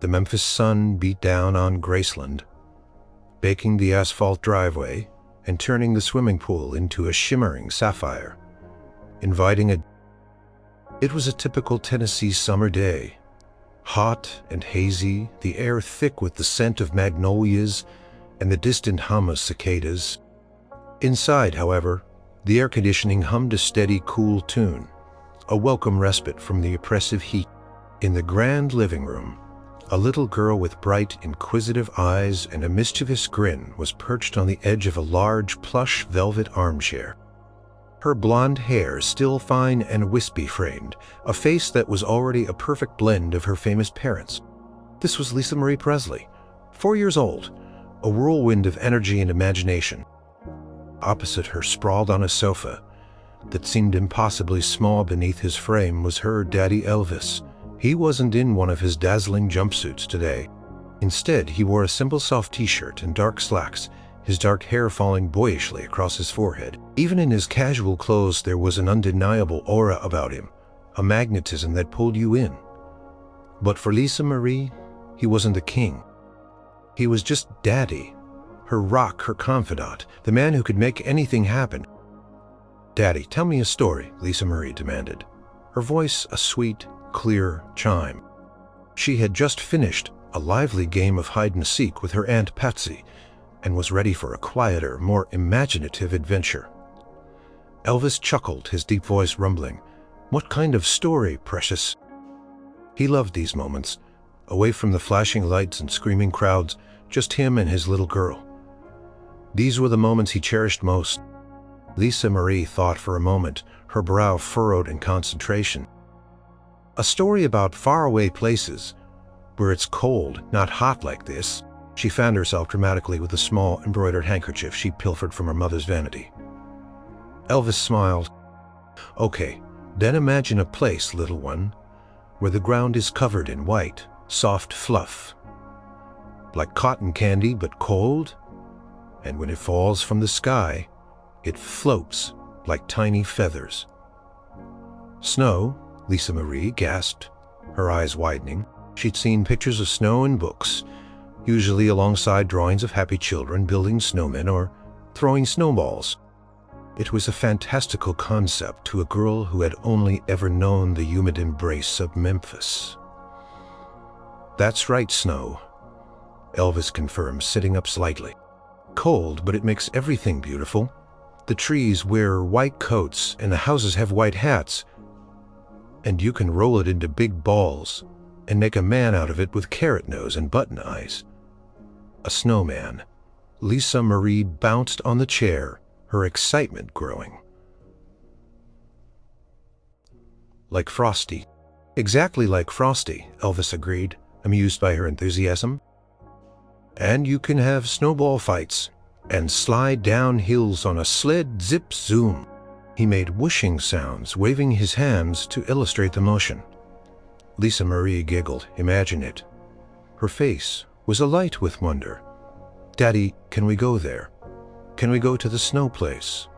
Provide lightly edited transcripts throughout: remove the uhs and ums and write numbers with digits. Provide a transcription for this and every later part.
The Memphis sun beat down on Graceland, baking the asphalt driveway and turning the swimming pool into a shimmering sapphire, inviting a... It was a typical Tennessee summer day. Hot and hazy, the air thick with the scent of magnolias and the distant hum of cicadas. Inside, however, the air conditioning hummed a steady, cool tune, a welcome respite from the oppressive heat. In the grand living room, a little girl with bright, inquisitive eyes and a mischievous grin was perched on the edge of a large, plush velvet armchair. Her blonde hair still fine and wispy-framed, a face that was already a perfect blend of her famous parents. This was Lisa Marie Presley, 4 years old, a whirlwind of energy and imagination. Opposite her, sprawled on a sofa that seemed impossibly small beneath his frame, was her daddy Elvis. He wasn't in one of his dazzling jumpsuits today. Instead, he wore a simple soft t-shirt and dark slacks, his dark hair falling boyishly across his forehead. Even in his casual clothes, there was an undeniable aura about him, a magnetism that pulled you in. But for Lisa Marie, he wasn't a king. He was just Daddy, her rock, her confidant, the man who could make anything happen. "Daddy, tell me a story," Lisa Marie demanded, her voice a sweet, clear chime. She had just finished a lively game of hide-and-seek with her Aunt Patsy and was ready for a quieter, more imaginative adventure. Elvis chuckled, his deep voice rumbling. "What kind of story, precious?" He loved these moments, away from the flashing lights and screaming crowds, just him and his little girl. These were the moments he cherished most. Lisa Marie thought for a moment, her brow furrowed in concentration. "A story about faraway places, where it's cold, not hot like this." She fanned herself dramatically with a small embroidered handkerchief she pilfered from her mother's vanity. Elvis smiled. "Okay, then imagine a place, little one, where the ground is covered in white, soft fluff. Like cotton candy, but cold. And when it falls from the sky, it floats like tiny feathers." "Snow?" Lisa Marie gasped, her eyes widening. She'd seen pictures of snow in books, usually alongside drawings of happy children building snowmen or throwing snowballs. It was a fantastical concept to a girl who had only ever known the humid embrace of Memphis. "That's right, Snow," Elvis confirmed, sitting up slightly. "Cold, but it makes everything beautiful. The trees wear white coats and the houses have white hats. And you can roll it into big balls and make a man out of it with carrot nose and button eyes. A snowman." Lisa Marie bounced on the chair, her excitement growing. "Like Frosty." "Exactly like Frosty," Elvis agreed, amused by her enthusiasm. "And you can have snowball fights and slide down hills on a sled, zip, zoom." He made whooshing sounds, waving his hands to illustrate the motion. Lisa Marie giggled. Imagine it. Her face was alight with wonder. "Daddy, can we go there? Can we go to the snow place?"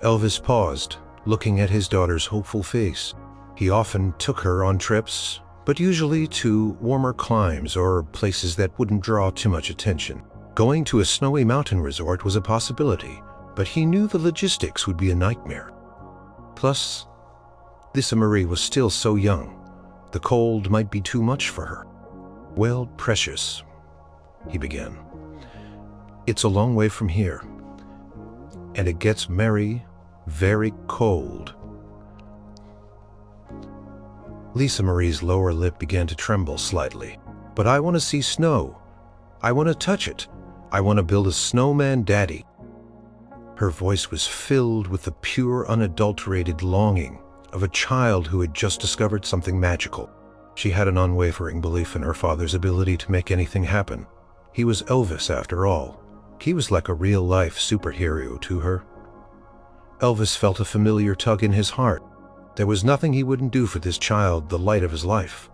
Elvis paused, looking at his daughter's hopeful face. He often took her on trips, but usually to warmer climes or places that wouldn't draw too much attention. Going to a snowy mountain resort was a possibility, but he knew the logistics would be a nightmare. Plus, Lisa Marie was still so young. The cold might be too much for her. "Well, precious," he began, "it's a long way from here, and it gets very, very cold." Lisa Marie's lower lip began to tremble slightly. "But I want to see snow. I want to touch it. I want to build a snowman, Daddy." Her voice was filled with the pure, unadulterated longing of a child who had just discovered something magical. She had an unwavering belief in her father's ability to make anything happen. He was Elvis, after all. He was like a real-life superhero to her. Elvis felt a familiar tug in his heart. There was nothing he wouldn't do for this child, the light of his life.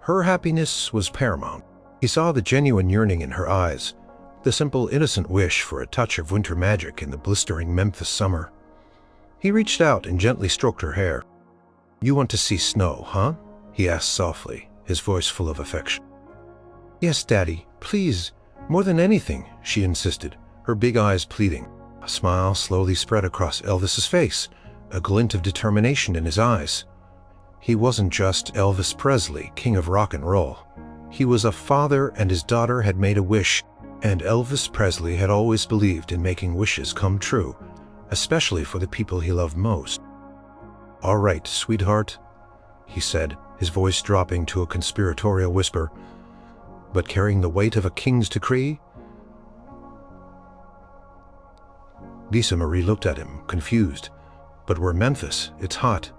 Her happiness was paramount. He saw the genuine yearning in her eyes, the simple, innocent wish for a touch of winter magic in the blistering Memphis summer. He reached out and gently stroked her hair. "You want to see snow, huh?" he asked softly, his voice full of affection. "Yes, Daddy, please, more than anything," she insisted, her big eyes pleading. A smile slowly spread across Elvis's face, a glint of determination in his eyes. He wasn't just Elvis Presley, king of rock and roll. He was a father, and his daughter had made a wish, and Elvis Presley had always believed in making wishes come true, especially for the people he loved most. "All right, sweetheart," he said, his voice dropping to a conspiratorial whisper, "but carrying the weight of a king's decree?" Lisa Marie looked at him, confused. "But we're Memphis. It's hot."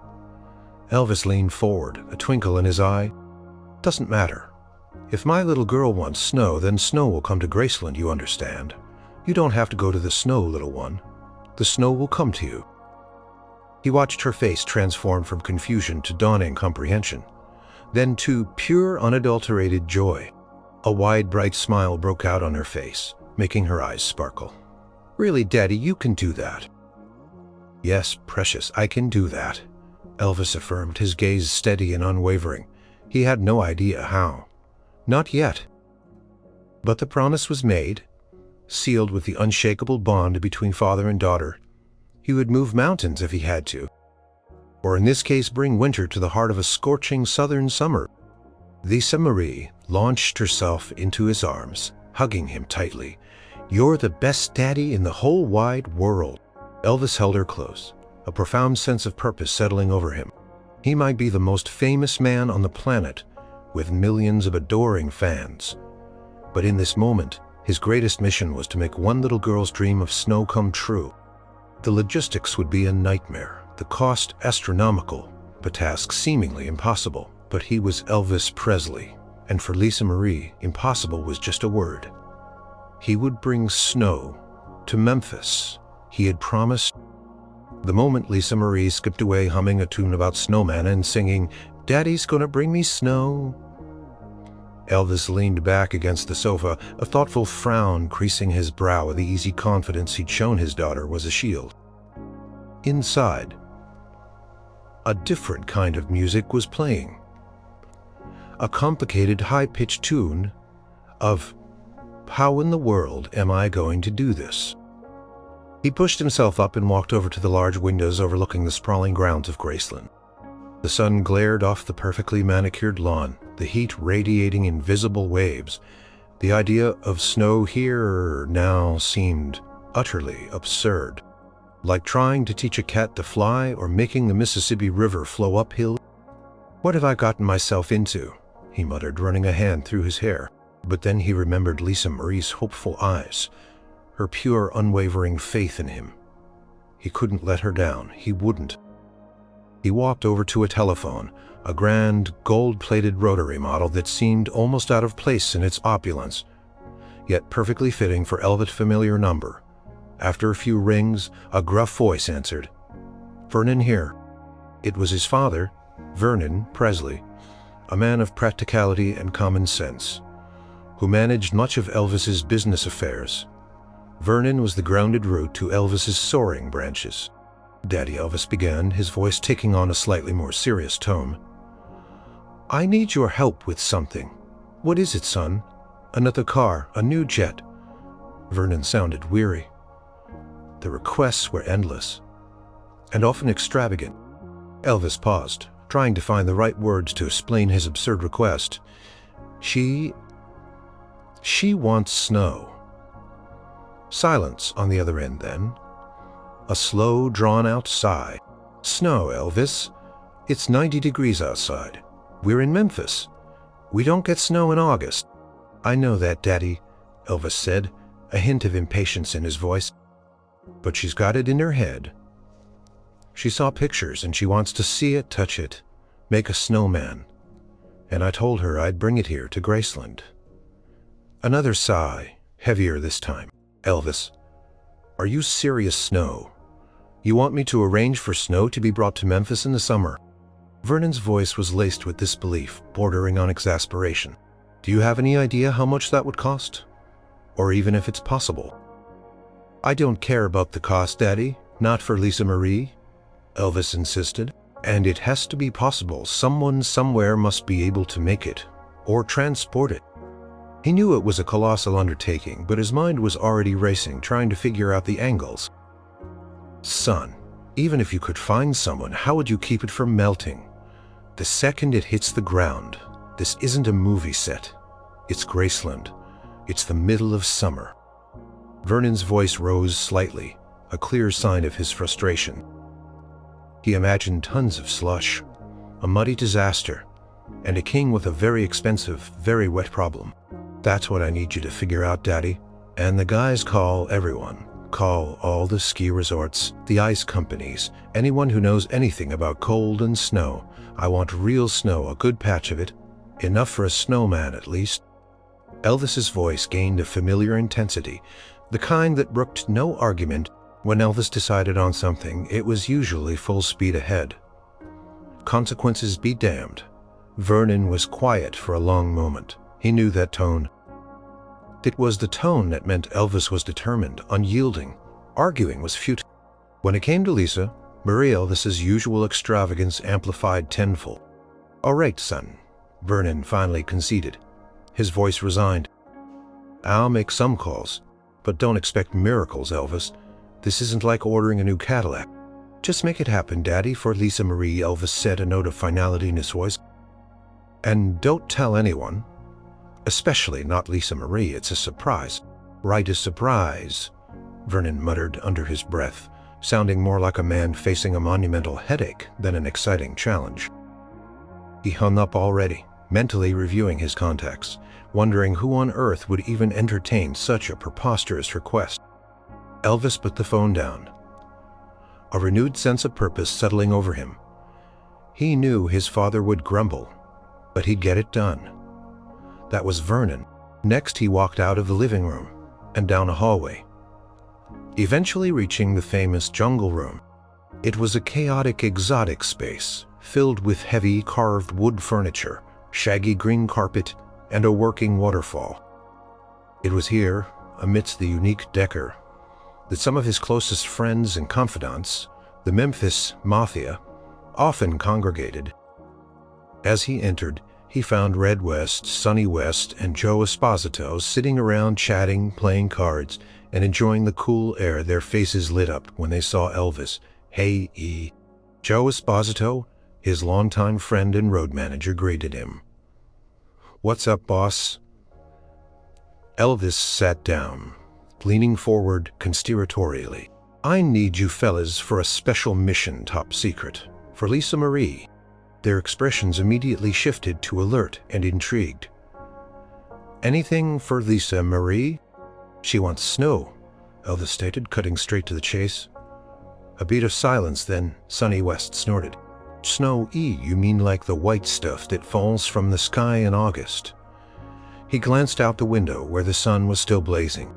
Elvis leaned forward, a twinkle in his eye. "Doesn't matter. If my little girl wants snow, then snow will come to Graceland, you understand. You don't have to go to the snow, little one. The snow will come to you." He watched her face transform from confusion to dawning comprehension, then to pure, unadulterated joy. A wide, bright smile broke out on her face, making her eyes sparkle. "Really, Daddy, you can do that." "Yes, precious, I can do that," Elvis affirmed, his gaze steady and unwavering. He had no idea how. Not yet. But the promise was made, sealed with the unshakable bond between father and daughter. He would move mountains if he had to, or in this case bring winter to the heart of a scorching southern summer. Lisa Marie launched herself into his arms, hugging him tightly. "You're the best daddy in the whole wide world." Elvis held her close, a profound sense of purpose settling over him. He might be the most famous man on the planet, with millions of adoring fans. But in this moment, his greatest mission was to make one little girl's dream of snow come true. The logistics would be a nightmare, the cost astronomical, the task seemingly impossible. But he was Elvis Presley, and for Lisa Marie, impossible was just a word. He would bring snow to Memphis. He had promised. The moment Lisa Marie skipped away humming a tune about snowmen and singing, "Daddy's gonna bring me snow," Elvis leaned back against the sofa, a thoughtful frown creasing his brow with the easy confidence he'd shown his daughter was a shield. Inside, a different kind of music was playing. A complicated, high-pitched tune of "How in the world am I going to do this?" He pushed himself up and walked over to the large windows overlooking the sprawling grounds of Graceland. The sun glared off the perfectly manicured lawn, the heat radiating in visible waves. The idea of snow here now seemed utterly absurd, like trying to teach a cat to fly or making the Mississippi River flow uphill. "What have I gotten myself into?" he muttered, running a hand through his hair. But then he remembered Lisa Marie's hopeful eyes, her pure, unwavering faith in him. He couldn't let her down. He wouldn't. He walked over to a telephone, a grand, gold-plated rotary model that seemed almost out of place in its opulence, yet perfectly fitting for Elvis's familiar number. After a few rings, a gruff voice answered. "Vernon here." It was his father, Vernon Presley, a man of practicality and common sense, who managed much of Elvis's business affairs. Vernon was the grounded root to Elvis's soaring branches. "Daddy," Elvis began, his voice taking on a slightly more serious tone, "I need your help with something." "What is it, son?" "Another car, a new jet." Vernon sounded weary. The requests were endless, and often extravagant. Elvis paused, trying to find the right words to explain his absurd request. She wants snow." Silence on the other end then. A slow, drawn-out sigh. "Snow, Elvis. It's 90 degrees outside. We're in Memphis. We don't get snow in August." "I know that, Daddy," Elvis said, a hint of impatience in his voice. "But she's got it in her head. She saw pictures and she wants to see it, touch it, make a snowman. And I told her I'd bring it here to Graceland." Another sigh, heavier this time. "Elvis, are you serious, Snow? You want me to arrange for snow to be brought to Memphis in the summer?" Vernon's voice was laced with disbelief, bordering on exasperation. "Do you have any idea how much that would cost? Or even if it's possible?" "I don't care about the cost, Daddy. Not for Lisa Marie," Elvis insisted. And it has to be possible. Someone somewhere must be able to make it, or transport it. He knew it was a colossal undertaking, but his mind was already racing, trying to figure out the angles. Son, even if you could find someone, how would you keep it from melting? The second it hits the ground, this isn't a movie set. It's Graceland. It's the middle of summer. Vernon's voice rose slightly, a clear sign of his frustration. He imagined tons of slush, a muddy disaster, and a king with a very expensive, very wet problem. That's what I need you to figure out, Daddy. And the guys call everyone. Call all the ski resorts, the ice companies, anyone who knows anything about cold and snow. I want real snow, a good patch of it. Enough for a snowman, at least. Elvis's voice gained a familiar intensity, the kind that brooked no argument. When Elvis decided on something, it was usually full speed ahead. Consequences be damned. Vernon was quiet for a long moment. He knew that tone. It was the tone that meant Elvis was determined, unyielding. Arguing was futile. When it came to Lisa, Marie Elvis's usual extravagance amplified tenfold. "All right, son," Vernon finally conceded. His voice resigned. "I'll make some calls, but don't expect miracles, Elvis. This isn't like ordering a new Cadillac." "Just make it happen, Daddy, for Lisa Marie," Elvis said, a note of finality in his voice. "And don't tell anyone. Especially not Lisa Marie. It's a surprise." "Right, a surprise," Vernon muttered under his breath, sounding more like a man facing a monumental headache than an exciting challenge. He hung up already, mentally reviewing his contacts, wondering who on earth would even entertain such a preposterous request. Elvis put the phone down, a renewed sense of purpose settling over him. He knew his father would grumble, but he'd get it done. That was Vernon. Next, he walked out of the living room and down a hallway, eventually reaching the famous jungle room. It was a chaotic, exotic space, filled with heavy carved wood furniture, shaggy green carpet, and a working waterfall. It was here, amidst the unique decor, that some of his closest friends and confidants, the Memphis Mafia, often congregated. As he entered, he found Red West, Sonny West, and Joe Esposito sitting around chatting, playing cards, and enjoying the cool air. Their faces lit up when they saw Elvis. "Hey, E." Joe Esposito, his longtime friend and road manager, greeted him. "What's up, boss?" Elvis sat down, leaning forward conspiratorially. "I need you fellas for a special mission, top secret, for Lisa Marie." Their expressions immediately shifted to alert and intrigued. "Anything for Lisa Marie?" "She wants snow," Elvis stated, cutting straight to the chase. A beat of silence, then Sonny West snorted. "Snow, E, you mean like the white stuff that falls from the sky in August?" He glanced out the window where the sun was still blazing.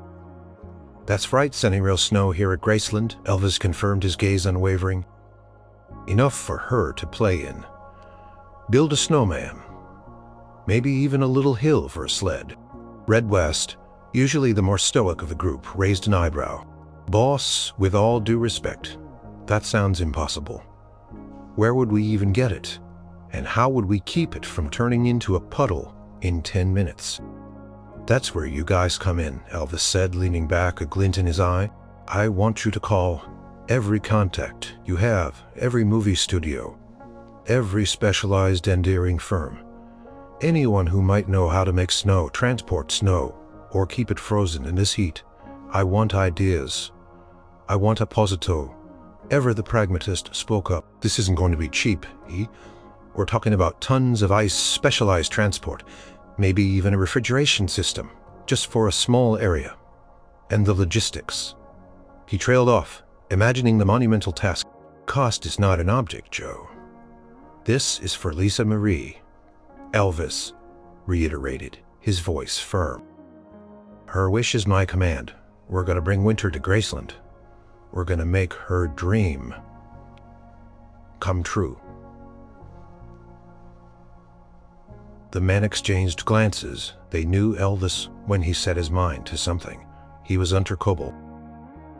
"That's right, Sonny, real snow here at Graceland," Elvis confirmed, his gaze unwavering. "Enough for her to play in. Build a snowman. Maybe even a little hill for a sled." Red West, usually the more stoic of the group, raised an eyebrow. "Boss, with all due respect, that sounds impossible. Where would we even get it? And how would we keep it from turning into a puddle in 10 minutes? "That's where you guys come in," Elvis said, leaning back, a glint in his eye. "I want you to call every contact you have, every movie studio, every specialized engineering firm, anyone who might know how to make snow, transport snow, or keep it frozen in this heat. I want ideas. I want a posito." Ever the pragmatist spoke up. "This isn't going to be cheap, E. We're talking about tons of ice, specialized transport, maybe even a refrigeration system, just for a small area. And the logistics." He trailed off, imagining the monumental task. "Cost is not an object, Joe. This is for Lisa Marie," Elvis reiterated, his voice firm. "Her wish is my command. We're going to bring winter to Graceland. We're going to make her dream come true." The men exchanged glances. They knew Elvis when he set his mind to something. He was untrackable.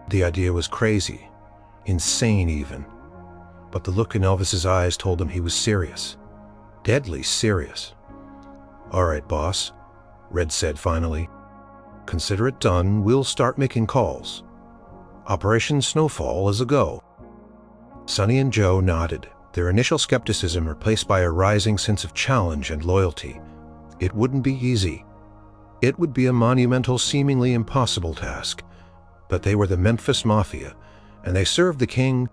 The idea was crazy, insane even. but the look in Elvis's eyes told him he was serious. Deadly serious. "All right, boss," Red said finally. "Consider it done. We'll start making calls. Operation Snowfall is a go." Sonny and Joe nodded, their initial skepticism replaced by a rising sense of challenge and loyalty. It wouldn't be easy. It would be a monumental, seemingly impossible task. But they were the Memphis Mafia, and they served the king.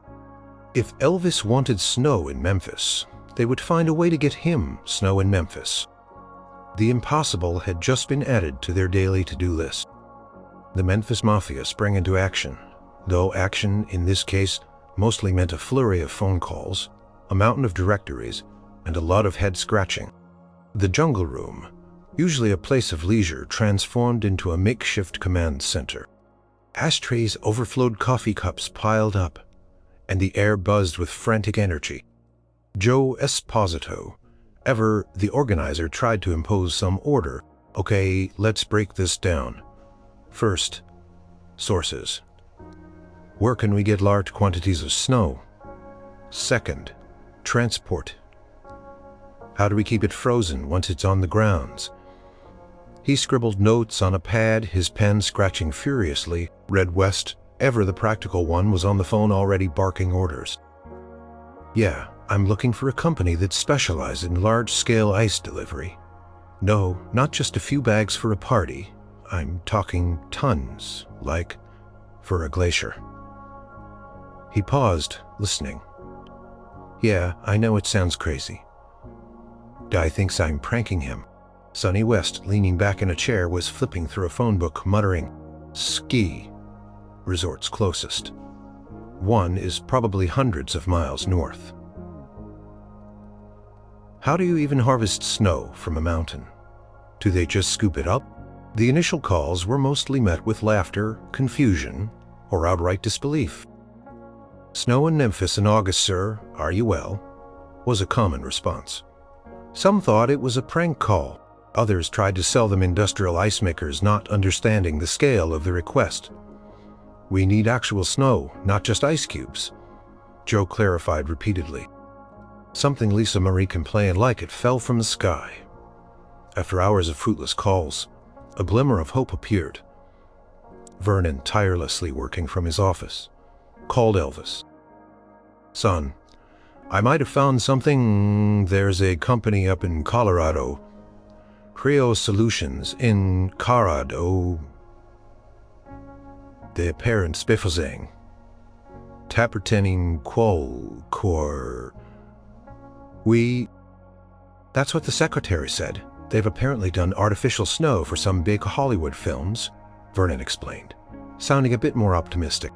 If Elvis wanted snow in Memphis, they would find a way to get him snow in Memphis. The impossible had just been added to their daily to-do list. The Memphis Mafia sprang into action, though action in this case mostly meant a flurry of phone calls, a mountain of directories, and a lot of head-scratching. The Jungle Room, usually a place of leisure, transformed into a makeshift command center. Ashtrays overflowed, coffee cups piled up, and the air buzzed with frantic energy. Joe Esposito, ever the organizer, tried to impose some order. "Okay, let's break this down. First, sources. Where can we get large quantities of snow? Second, transport. How do we keep it frozen once it's on the grounds?" He scribbled notes on a pad, his pen scratching furiously. Red West, ever the practical one, was on the phone already barking orders. "Yeah, I'm looking for a company that specializes in large-scale ice delivery. No, not just a few bags for a party. I'm talking tons, like for a glacier." He paused, listening. "Yeah, I know it sounds crazy. Guy thinks I'm pranking him." Sonny West, leaning back in a chair, was flipping through a phone book, muttering, "Ski resorts closest. One is probably hundreds of miles north. How do you even harvest snow from a mountain? Do they just scoop it up?" The initial calls were mostly met with laughter, confusion, or outright disbelief. "Snow in Memphis in August, sir. Are you well?" was a common response. Some thought it was a prank call. Others tried to sell them industrial ice makers, not understanding the scale of the request. "We need actual snow, not just ice cubes," Joe clarified repeatedly. Something Lisa Marie can play and like it fell from the sky. After hours of fruitless calls, a glimmer of hope appeared. Vernon, tirelessly working from his office, called Elvis. "Son, I might have found something. There's a company up in Colorado, Creo Solutions in Colorado. The parent spiffelsang. Tappertening qual cor. That's what the secretary said. They've apparently done artificial snow for some big Hollywood films," Vernon explained, sounding a bit more optimistic.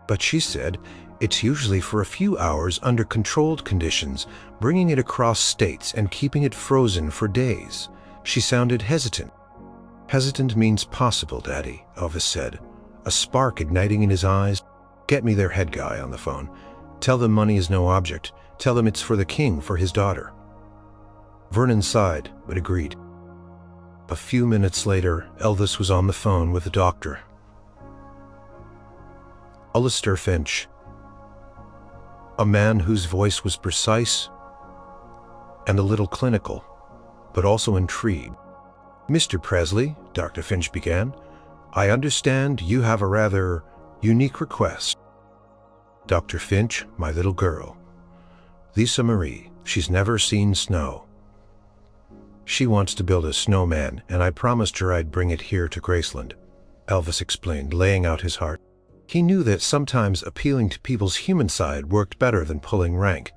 "But she said it's usually for a few hours under controlled conditions, bringing it across states and keeping it frozen for days." She sounded hesitant. "Hesitant means possible, Daddy," Elvis said, a spark igniting in his eyes. "Get me their head guy on the phone. Tell them money is no object. Tell them it's for the king, for his daughter." Vernon sighed, but agreed. A few minutes later, Elvis was on the phone with the doctor. Alistair Finch, a man whose voice was precise and a little clinical, but also intrigued. "Mr. Presley," Dr. Finch began, "I understand you have a rather unique request." "Dr. Finch, my little girl, Lisa Marie, she's never seen snow. She wants to build a snowman, and I promised her I'd bring it here to Graceland," Elvis explained, laying out his heart. He knew that sometimes appealing to people's human side worked better than pulling rank.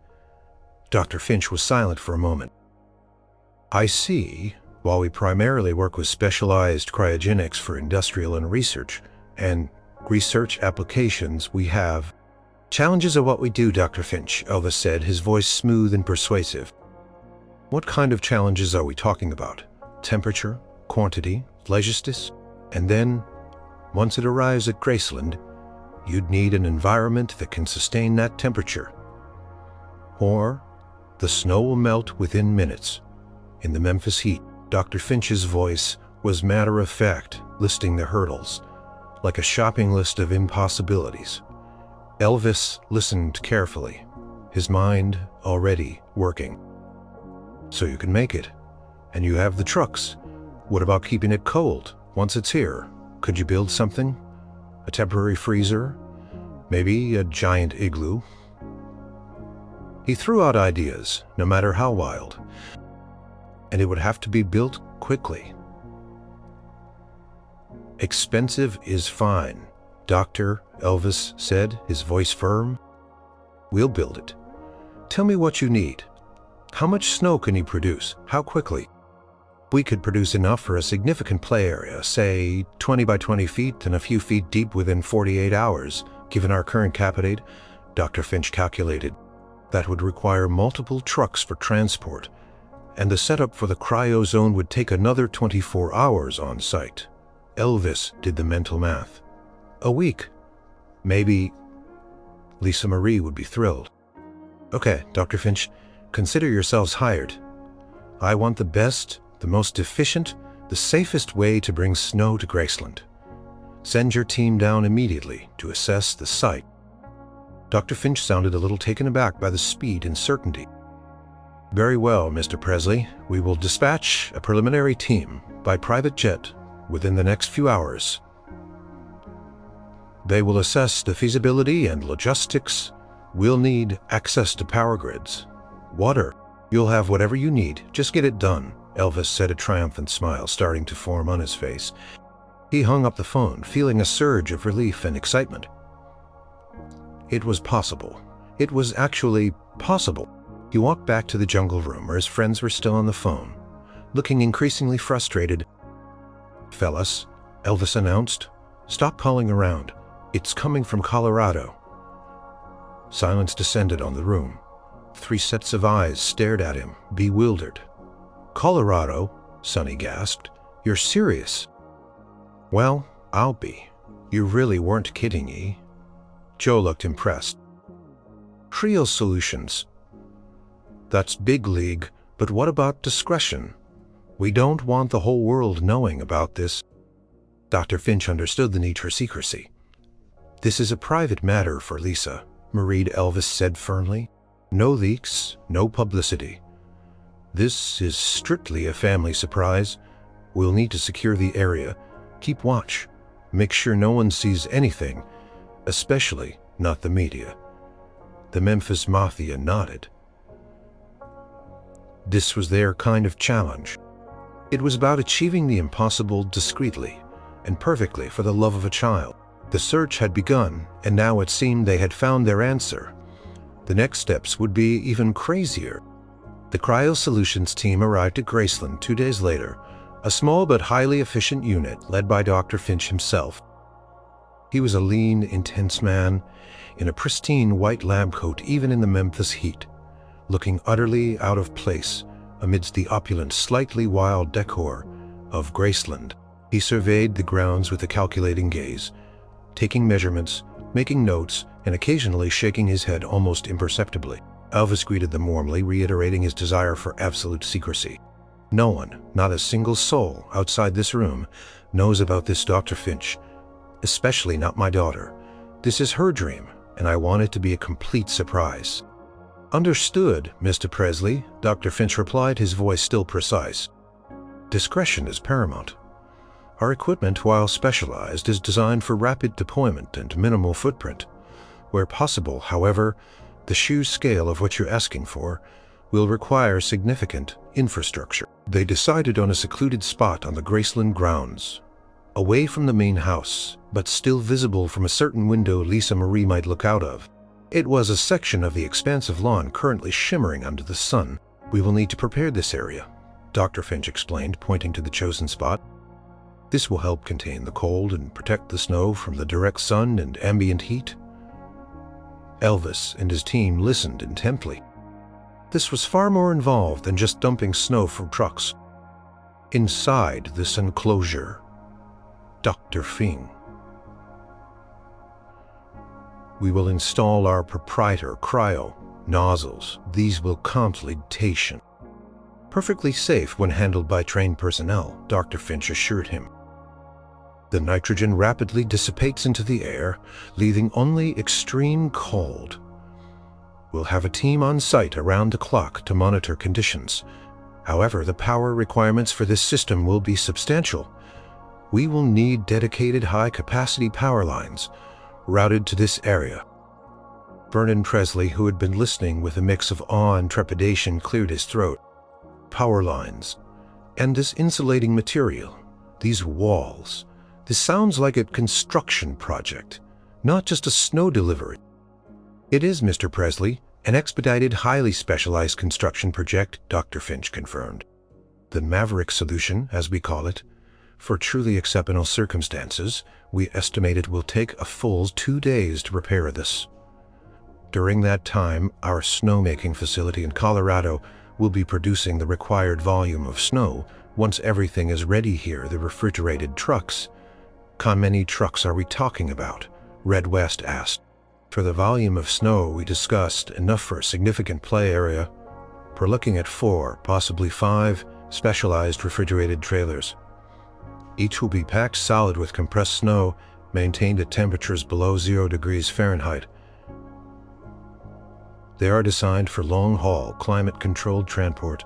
Dr. Finch was silent for a moment. "I see. While we primarily work with specialized cryogenics for industrial and research applications, we have challenges of what we do, Dr. Finch," Elvis said, his voice smooth and persuasive. "What kind of challenges are we talking about? Temperature, quantity, logistics? And then, once it arrives at Graceland, you'd need an environment that can sustain that temperature. Or the snow will melt within minutes. In the Memphis heat." Dr. Finch's voice was matter-of-fact, listing the hurdles, like a shopping list of impossibilities. Elvis listened carefully. his mind already working. So you can make it, and you have the trucks. What about keeping it cold once it's here? Could you build something? A temporary freezer? Maybe a giant igloo? He threw out ideas, no matter how wild, and it would have to be built quickly. Expensive is fine, Dr. Elvis said, his voice firm. We'll build it. Tell me what you need. How much snow can you produce? How quickly? We could produce enough for a significant play area, say 20 by 20 feet and a few feet deep within 48 hours, given our current capacity, Dr. Finch calculated. That would require multiple trucks for transport, and the setup for the cryo zone would take another 24 hours on site. Elvis did the mental math. A week. Maybe. Lisa Marie would be thrilled. Okay, Dr. Finch, consider yourselves hired. I want the best, the most efficient, the safest way to bring snow to Graceland. Send your team down immediately to assess the site. Dr. Finch sounded a little taken aback by the speed and certainty. Very well, Mr. Presley. We will dispatch a preliminary team by private jet within the next few hours. They will assess the feasibility and logistics. We'll need access to power grids. Water. You'll have whatever you need. Just get it done, Elvis said, a triumphant smile starting to form on his face. He hung up the phone, feeling a surge of relief and excitement. It was possible. It was actually possible. He walked back to the jungle room where his friends were still on the phone, looking increasingly frustrated. Fellas, Elvis announced, stop calling around. It's coming from Colorado. Silence descended on the room. 3 sets of eyes stared at him, bewildered. Colorado, Sonny gasped. You're serious? Well, I'll be. You really weren't kidding, eh? Joe looked impressed. Trio Solutions. That's big league, but what about discretion? We don't want the whole world knowing about this. Dr. Finch understood the need for secrecy. This is a private matter for Lisa, Marie Elvis said firmly. No leaks, no publicity. This is strictly a family surprise. We'll need to secure the area. Keep watch. Make sure no one sees anything, especially not the media. The Memphis Mafia nodded. This was their kind of challenge. It was about achieving the impossible discreetly and perfectly for the love of a child. The search had begun, and now it seemed they had found their answer. The next steps would be even crazier. The Cryo Solutions team arrived at Graceland 2 days later, a small but highly efficient unit led by Dr. Finch himself. He was a lean, intense man in a pristine white lab coat even in the Memphis heat, looking utterly out of place amidst the opulent, slightly wild decor of Graceland. He surveyed the grounds with a calculating gaze, taking measurements, making notes, and occasionally shaking his head almost imperceptibly. Elvis greeted them warmly, reiterating his desire for absolute secrecy. No one, not a single soul outside this room, knows about this, Dr. Finch, especially not my daughter. This is her dream, and I want it to be a complete surprise. Understood, Mr. Presley, Dr. Finch replied, his voice still precise. Discretion is paramount. Our equipment, while specialized, is designed for rapid deployment and minimal footprint. Where possible, however, the sheer scale of what you're asking for will require significant infrastructure. They decided on a secluded spot on the Graceland grounds, away from the main house, but still visible from a certain window Lisa Marie might look out of. It was a section of the expansive lawn currently shimmering under the sun. We will need to prepare this area, Dr. Finch explained, pointing to the chosen spot. This will help contain the cold and protect the snow from the direct sun and ambient heat. Elvis and his team listened intently. This was far more involved than just dumping snow from trucks. Inside this enclosure, Dr. Fing. We will install our proprietary cryo nozzles. These will consolidation. Perfectly safe when handled by trained personnel, Dr. Finch assured him. The nitrogen rapidly dissipates into the air, leaving only extreme cold. We'll have a team on site around the clock to monitor conditions. However, the power requirements for this system will be substantial. We will need dedicated high-capacity power lines routed to this area. Vernon Presley, who had been listening with a mix of awe and trepidation, cleared his throat. Power lines. And this insulating material. These walls. This sounds like a construction project, not just a snow delivery. It is, Mr. Presley, an expedited, highly specialized construction project, Dr. Finch confirmed. The Maverick solution, as we call it. For truly exceptional circumstances, we estimate it will take a full 2 days to repair this. During that time, our snowmaking facility in Colorado will be producing the required volume of snow. Once everything is ready here, the refrigerated trucks. How many trucks are we talking about? Red West asked. For the volume of snow we discussed, enough for a significant play area. We're looking at 4, possibly 5, specialized refrigerated trailers. Each will be packed solid with compressed snow, maintained at temperatures below 0 degrees Fahrenheit. They are designed for long-haul, climate-controlled transport.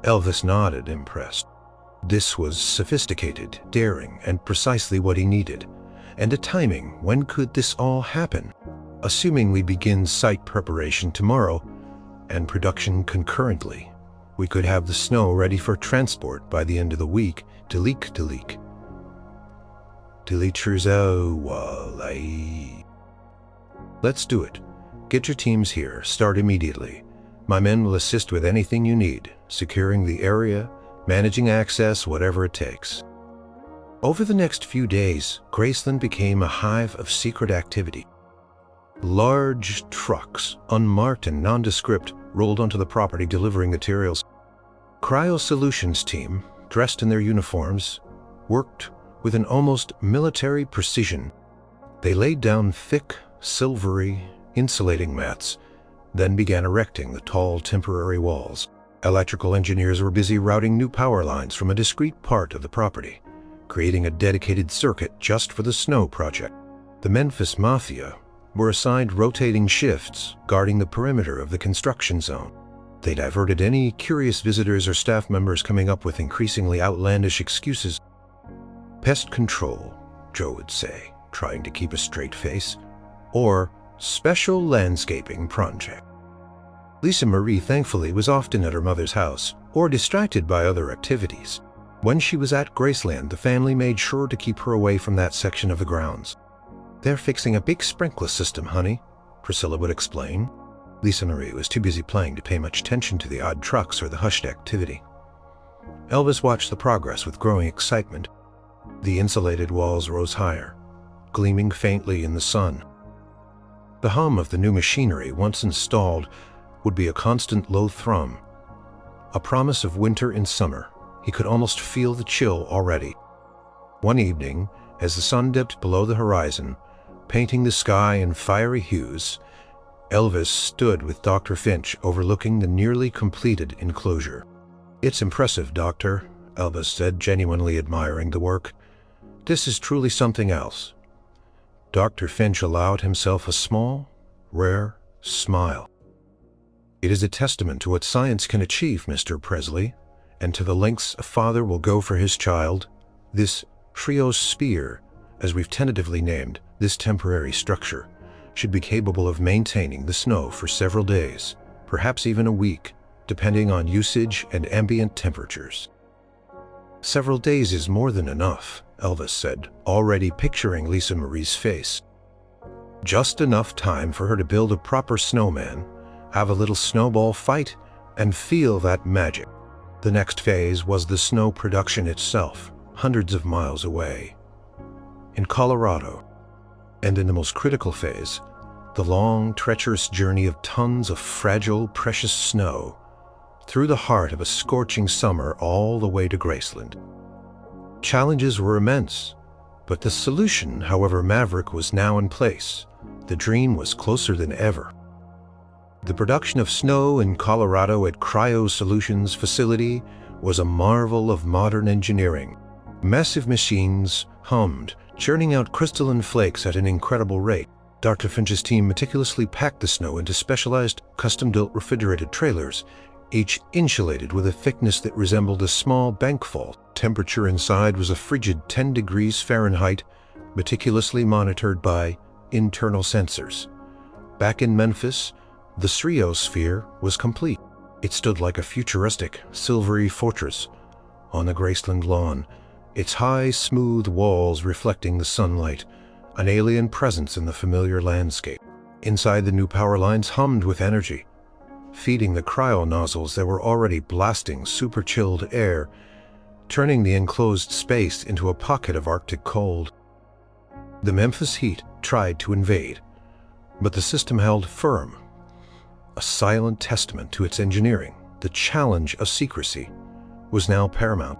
Elvis nodded, impressed. This was sophisticated, daring, and precisely what he needed. And the timing, when could this all happen? Assuming we begin site preparation tomorrow and production concurrently, we could have the snow ready for transport by the end of the week. Let's do it. Get your teams here. Start immediately. My men will assist with anything you need, securing the area, managing access, whatever it takes. Over the next few days, Graceland became a hive of secret activity. Large trucks, unmarked and nondescript, rolled onto the property delivering materials. Cryo Solutions team, dressed in their uniforms, worked with an almost military precision. They laid down thick, silvery, insulating mats, then began erecting the tall temporary walls. Electrical engineers were busy routing new power lines from a discrete part of the property, creating a dedicated circuit just for the snow project. The Memphis Mafia were assigned rotating shifts guarding the perimeter of the construction zone. They diverted any curious visitors or staff members coming up with increasingly outlandish excuses. Pest control, Joe would say, trying to keep a straight face, or special landscaping project. Lisa Marie, thankfully, was often at her mother's house or distracted by other activities. When she was at Graceland, the family made sure to keep her away from that section of the grounds. "They're fixing a big sprinkler system, honey," Priscilla would explain. Lisa Marie was too busy playing to pay much attention to the odd trucks or the hushed activity. Elvis watched the progress with growing excitement. The insulated walls rose higher, gleaming faintly in the sun. The hum of the new machinery, once installed, would be a constant low thrum, a promise of winter in summer. He could almost feel the chill already. One evening, as the sun dipped below the horizon, painting the sky in fiery hues, Elvis stood with Dr. Finch overlooking the nearly completed enclosure. "It's impressive, Doctor," Elvis said, genuinely admiring the work. "This is truly something else." Dr. Finch allowed himself a small, rare smile. "It is a testament to what science can achieve, Mr. Presley, and to the lengths a father will go for his child. This triosphere, as we've tentatively named this temporary structure, should be capable of maintaining the snow for several days, perhaps even a week, depending on usage and ambient temperatures." "Several days is more than enough," Elvis said, already picturing Lisa Marie's face. "Just enough time for her to build a proper snowman, have a little snowball fight, and feel that magic." The next phase was the snow production itself, hundreds of miles away, in Colorado. And in the most critical phase, the long, treacherous journey of tons of fragile, precious snow through the heart of a scorching summer all the way to Graceland. Challenges were immense, but the solution, however maverick, was now in place. The dream was closer than ever. The production of snow in Colorado at Cryo Solutions facility was a marvel of modern engineering. Massive machines hummed, churning out crystalline flakes at an incredible rate. Dr. Finch's team meticulously packed the snow into specialized, custom-built refrigerated trailers, each insulated with a thickness that resembled a small bank vault. Temperature inside was a frigid 10 degrees Fahrenheit, meticulously monitored by internal sensors. Back in Memphis, the stratosphere was complete. It stood like a futuristic, silvery fortress on the Graceland lawn, its high, smooth walls reflecting the sunlight, an alien presence in the familiar landscape. Inside, the new power lines hummed with energy, feeding the cryo nozzles that were already blasting super-chilled air, turning the enclosed space into a pocket of Arctic cold. The Memphis heat tried to invade, but the system held firm, a silent testament to its engineering. The challenge of secrecy was now paramount.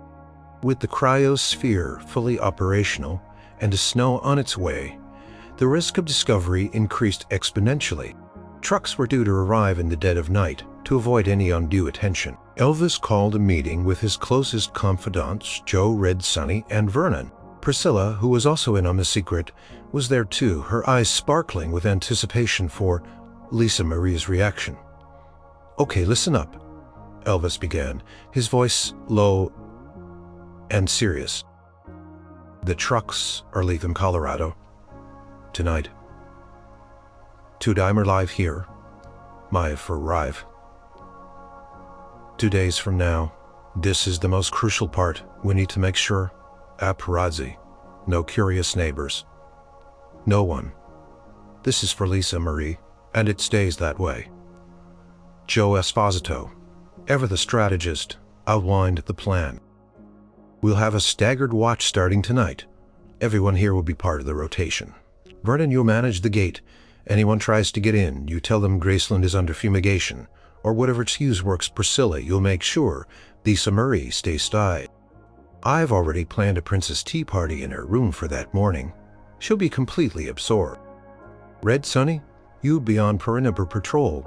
With the cryosphere fully operational and the snow on its way, the risk of discovery increased exponentially. Trucks were due to arrive in the dead of night to avoid any undue attention. Elvis called a meeting with his closest confidants, Joe, Red, Sonny, and Vernon. Priscilla, who was also in on the secret, was there too, her eyes sparkling with anticipation for Lisa Marie's reaction. "Okay, listen up," Elvis began, his voice low and serious. "The trucks are leaving Colorado tonight. 2 live here, Maya for arrive. 2 days from now. This is the most crucial part. We need to make sure. Paparazzi, no curious neighbors. No one. This is for Lisa Marie, and it stays that way." Joe Esposito, ever the strategist, outlined the plan. "We'll have a staggered watch starting tonight. Everyone here will be part of the rotation. Vernon, you'll manage the gate. Anyone tries to get in, you tell them Graceland is under fumigation, or whatever excuse works. Priscilla, you'll make sure Lisa Marie stays styed. I've already planned a princess tea party in her room for that morning. She'll be completely absorbed. Red, Sonny, you be on perimeter patrol,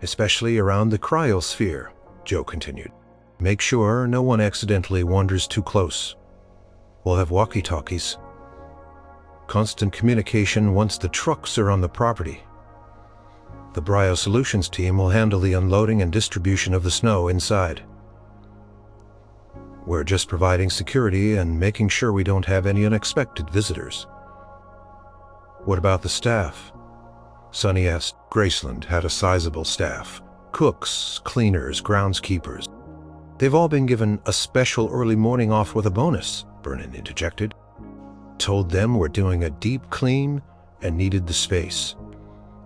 especially around the cryosphere," Joe continued. "Make sure no one accidentally wanders too close. We'll have walkie-talkies. Constant communication once the trucks are on the property. The Brio Solutions team will handle the unloading and distribution of the snow inside. We're just providing security and making sure we don't have any unexpected visitors." "What about the staff?" Sonny asked. Graceland had a sizable staff: cooks, cleaners, groundskeepers. "They've all been given a special early morning off with a bonus," Vernon interjected. "Told them we're doing a deep clean and needed the space.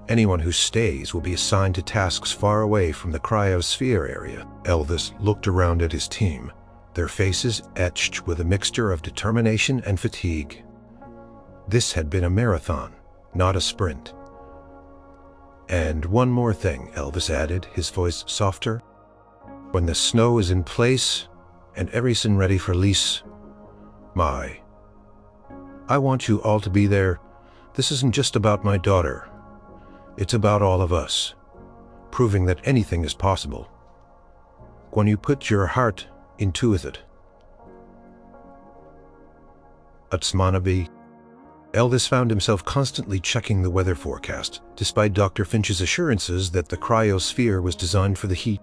Anyone who stays will be assigned to tasks far away from the cryosphere area." Elvis looked around at his team, their faces etched with a mixture of determination and fatigue. This had been a marathon, not a sprint. "And one more thing," Elvis added, his voice softer. "When the snow is in place and everything ready for Lisa Mai, I want you all to be there. This isn't just about my daughter. It's about all of us, proving that anything is possible when you put your heart into it. Atsmanabi." Elvis found himself constantly checking the weather forecast, despite Dr. Finch's assurances that the cryosphere was designed for the heat.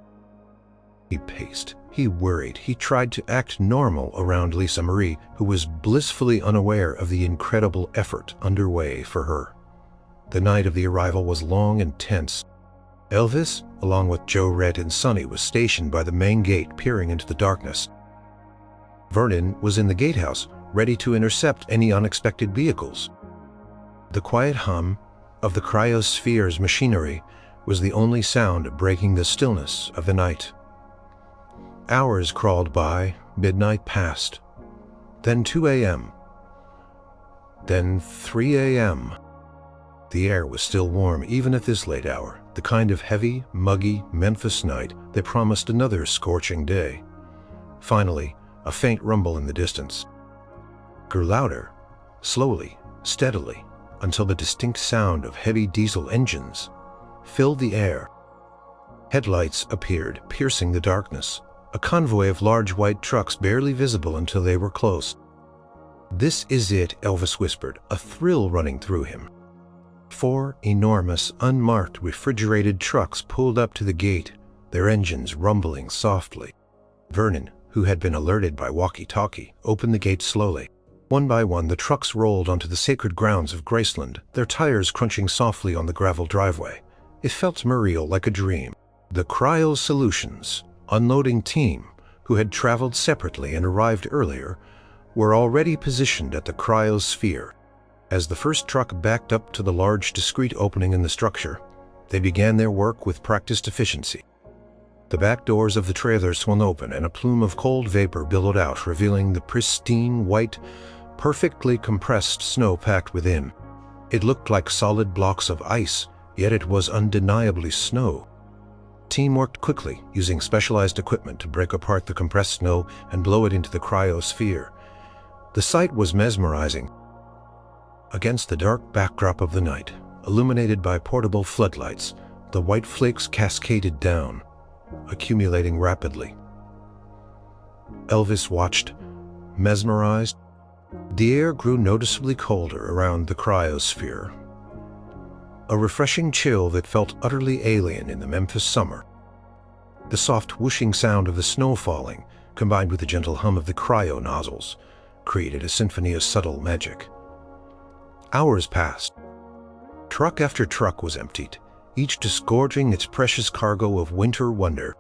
He paced. He worried. He tried to act normal around Lisa Marie, who was blissfully unaware of the incredible effort underway for her. The night of the arrival was long and tense. Elvis, along with Joe, Red, and Sonny, was stationed by the main gate, peering into the darkness. Vernon was in the gatehouse, ready to intercept any unexpected vehicles. The quiet hum of the cryosphere's machinery was the only sound breaking the stillness of the night. Hours crawled by, midnight passed, then 2 a.m., then 3 a.m. The air was still warm even at this late hour, the kind of heavy, muggy Memphis night that promised another scorching day. Finally, a faint rumble in the distance grew louder, slowly, steadily, until the distinct sound of heavy diesel engines filled the air. Headlights appeared, piercing the darkness, a convoy of large white trucks barely visible until they were close. "This is it," Elvis whispered, a thrill running through him. 4 enormous, unmarked refrigerated trucks pulled up to the gate, their engines rumbling softly. Vernon, who had been alerted by walkie-talkie, opened the gate slowly. One by one, the trucks rolled onto the sacred grounds of Graceland, their tires crunching softly on the gravel driveway. It felt surreal, like a dream. The Cryo Solutions unloading team, who had traveled separately and arrived earlier, were already positioned at the cryosphere. As the first truck backed up to the large, discreet opening in the structure, they began their work with practiced efficiency. The back doors of the trailer swung open and a plume of cold vapor billowed out, revealing the pristine, white, perfectly compressed snow packed within. It looked like solid blocks of ice, yet it was undeniably snow. The team worked quickly, using specialized equipment to break apart the compressed snow and blow it into the cryosphere. The sight was mesmerizing. Against the dark backdrop of the night, illuminated by portable floodlights, the white flakes cascaded down, accumulating rapidly. Elvis watched, mesmerized. The air grew noticeably colder around the cryosphere, a refreshing chill that felt utterly alien in the Memphis summer. The soft whooshing sound of the snow falling, combined with the gentle hum of the cryo nozzles, created a symphony of subtle magic. Hours passed. Truck after truck was emptied, each disgorging its precious cargo of winter wonder.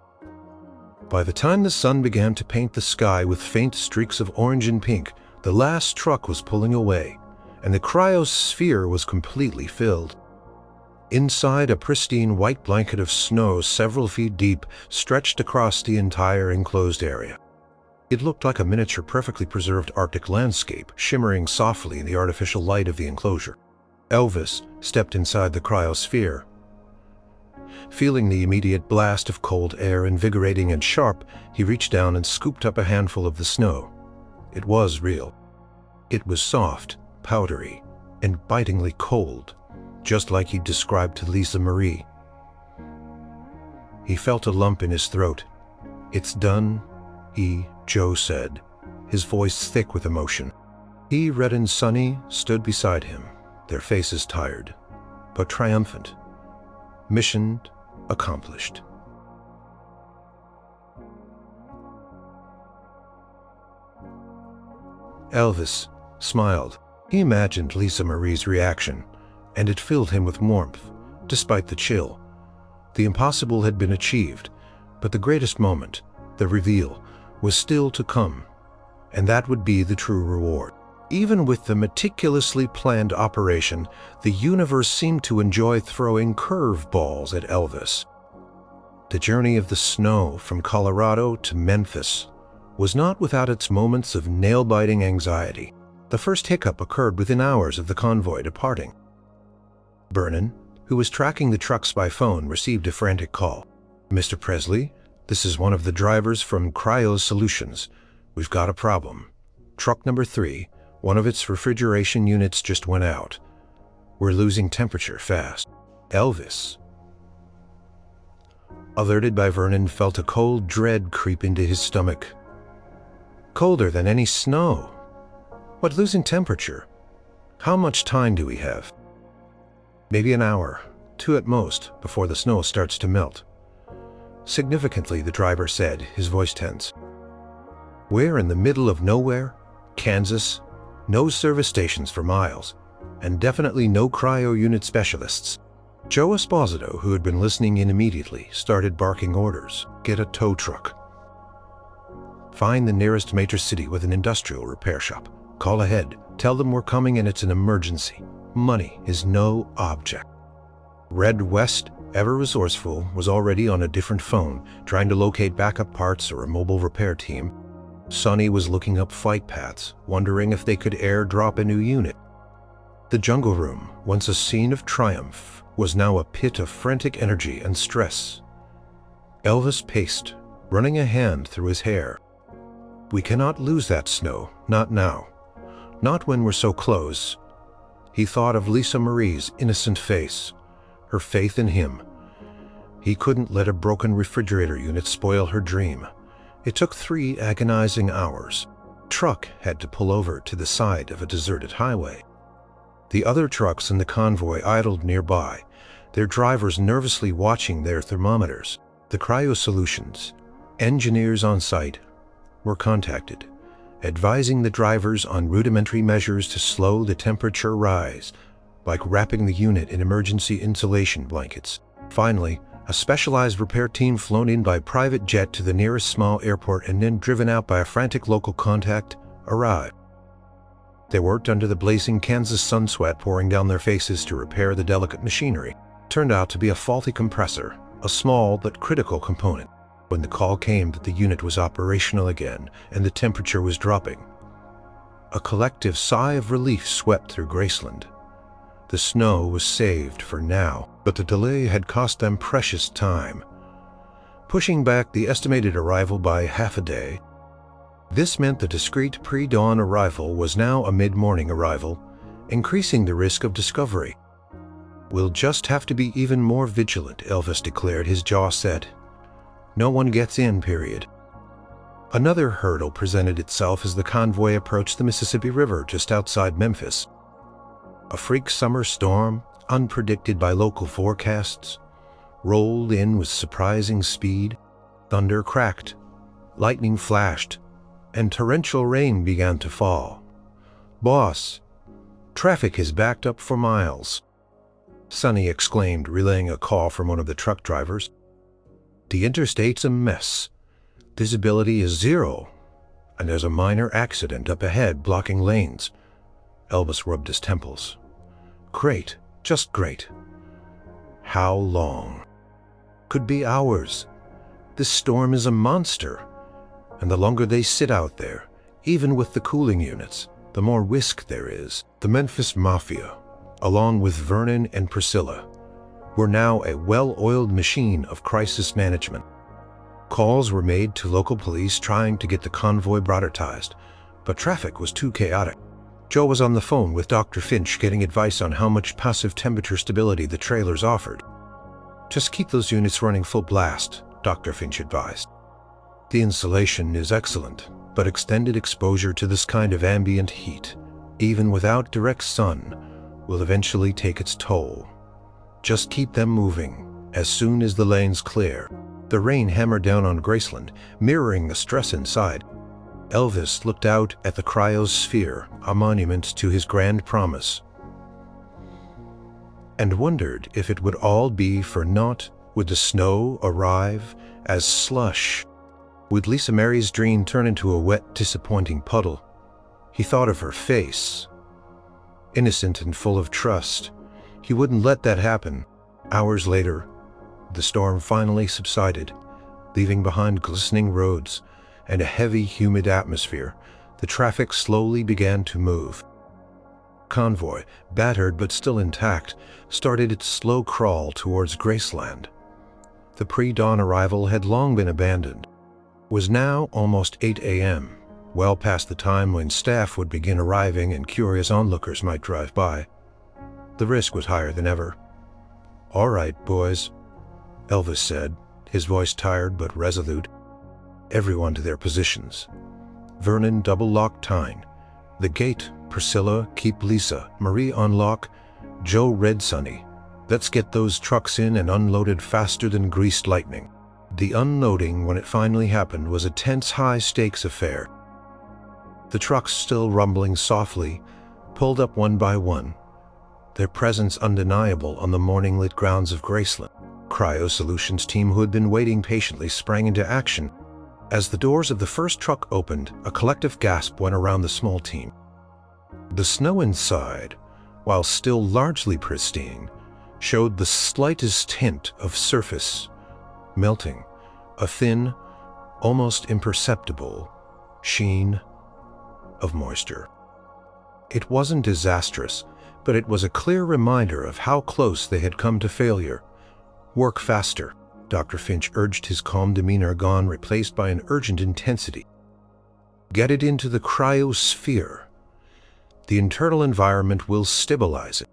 By the time the sun began to paint the sky with faint streaks of orange and pink, the last truck was pulling away, and the cryosphere was completely filled. Inside, a pristine white blanket of snow several feet deep stretched across the entire enclosed area. It looked like a miniature, perfectly preserved Arctic landscape, shimmering softly in the artificial light of the enclosure. Elvis stepped inside the cryosphere. Feeling the immediate blast of cold air, invigorating and sharp, he reached down and scooped up a handful of the snow. It was real. It was soft, powdery, and bitingly cold, just like he'd described to Lisa Marie. He felt a lump in his throat. "It's done," Joe said, his voice thick with emotion. He, Red and Sonny, stood beside him, their faces tired, but triumphant. Mission accomplished. Elvis smiled. He imagined Lisa Marie's reaction, and it filled him with warmth, despite the chill. The impossible had been achieved, but the greatest moment, the reveal, was still to come, and that would be the true reward. Even with the meticulously planned operation, the universe seemed to enjoy throwing curveballs at Elvis. The journey of the snow from Colorado to Memphis was not without its moments of nail-biting anxiety. The first hiccup occurred within hours of the convoy departing. Vernon, who was tracking the trucks by phone, received a frantic call. "Mr. Presley, this is one of the drivers from Cryo Solutions. We've got a problem. Truck number 3, one of its refrigeration units just went out. We're losing temperature fast." Elvis, alerted by Vernon, felt a cold dread creep into his stomach. Colder than any snow. What losing temperature? How much time do we have? Maybe an hour, 2 at most, before the snow starts to melt. Significantly, the driver said, his voice tense. We're in the middle of nowhere, Kansas, no service stations for miles, and definitely no cryo unit specialists. Joe Esposito, who had been listening in immediately, started barking orders. Get a tow truck. Find the nearest major city with an industrial repair shop. Call ahead. Tell them we're coming and it's an emergency. Money is no object. Red West, ever resourceful, was already on a different phone, trying to locate backup parts or a mobile repair team. Sonny was looking up flight paths, wondering if they could airdrop a new unit. The jungle room, once a scene of triumph, was now a pit of frantic energy and stress. Elvis paced, running a hand through his hair. We cannot lose that snow, not now. Not when we're so close. He thought of Lisa Marie's innocent face, her faith in him. He couldn't let a broken refrigerator unit spoil her dream. It took 3 agonizing hours. Truck had to pull over to the side of a deserted highway. The other trucks in the convoy idled nearby, their drivers nervously watching their thermometers. The Cryo Solutions engineers on site were contacted, advising the drivers on rudimentary measures to slow the temperature rise, like wrapping the unit in emergency insulation blankets. Finally, a specialized repair team flown in by private jet to the nearest small airport and then driven out by a frantic local contact arrived. They worked under the blazing Kansas sun sweat pouring down their faces to repair the delicate machinery. Turned out to be a faulty compressor, a small but critical component. When the call came that the unit was operational again and the temperature was dropping, a collective sigh of relief swept through Graceland. The snow was saved for now, but the delay had cost them precious time, pushing back the estimated arrival by half a day. This meant the discreet pre-dawn arrival was now a mid-morning arrival, increasing the risk of discovery. "We'll just have to be even more vigilant," Elvis declared, his jaw set. "No one gets in, period." Another hurdle presented itself as the convoy approached the Mississippi River just outside Memphis. A freak summer storm, unpredicted by local forecasts, rolled in with surprising speed. Thunder cracked, lightning flashed, and torrential rain began to fall. "Boss, traffic is backed up for miles," Sonny exclaimed, relaying a call from one of the truck drivers. "The interstate's a mess. Visibility is zero, and there's a minor accident up ahead blocking lanes." Elvis rubbed his temples. "Great, just great. How long?" "Could be hours. This storm is a monster, and the longer they sit out there, even with the cooling units, the more risk there is." The Memphis Mafia, along with Vernon and Priscilla, were now a well-oiled machine of crisis management. Calls were made to local police trying to get the convoy prioritized, but traffic was too chaotic. Joe was on the phone with Dr. Finch getting advice on how much passive temperature stability the trailers offered. "Just keep those units running full blast," Dr. Finch advised. "The insulation is excellent, but extended exposure to this kind of ambient heat, even without direct sun, will eventually take its toll. Just keep them moving as soon as the lanes clear." The rain hammered down on Graceland, mirroring the stress inside. Elvis looked out at the cryosphere, a monument to his grand promise, and wondered if it would all be for naught. Would the snow arrive as slush? Would Lisa Mary's dream turn into a wet, disappointing puddle? He thought of her face, innocent and full of trust. He wouldn't let that happen. Hours later, the storm finally subsided, leaving behind glistening roads and a heavy, humid atmosphere. The traffic slowly began to move. Convoy, battered but still intact, started its slow crawl towards Graceland. The pre-dawn arrival had long been abandoned. It was now almost 8 a.m., well past the time when staff would begin arriving and curious onlookers might drive by. The risk was higher than ever. "All right, boys," Elvis said, his voice tired but resolute. "Everyone to their positions." Vernon double-locked Tyne. "The gate, Priscilla, keep Lisa. Marie unlock. Joe red Sonny. Let's get those trucks in and unloaded faster than greased lightning." The unloading, when it finally happened, was a tense, high-stakes affair. The trucks, still rumbling softly, pulled up one by one, their presence undeniable on the morning-lit grounds of Graceland. Cryo Solutions team, who had been waiting patiently, sprang into action. As the doors of the first truck opened, a collective gasp went around the small team. The snow inside, while still largely pristine, showed the slightest hint of surface melting, a thin, almost imperceptible sheen of moisture. It wasn't disastrous, but it was a clear reminder of how close they had come to failure. "Work faster," Dr. Finch urged, his calm demeanor gone, replaced by an urgent intensity. "Get it into the cryosphere. The internal environment will stabilize it."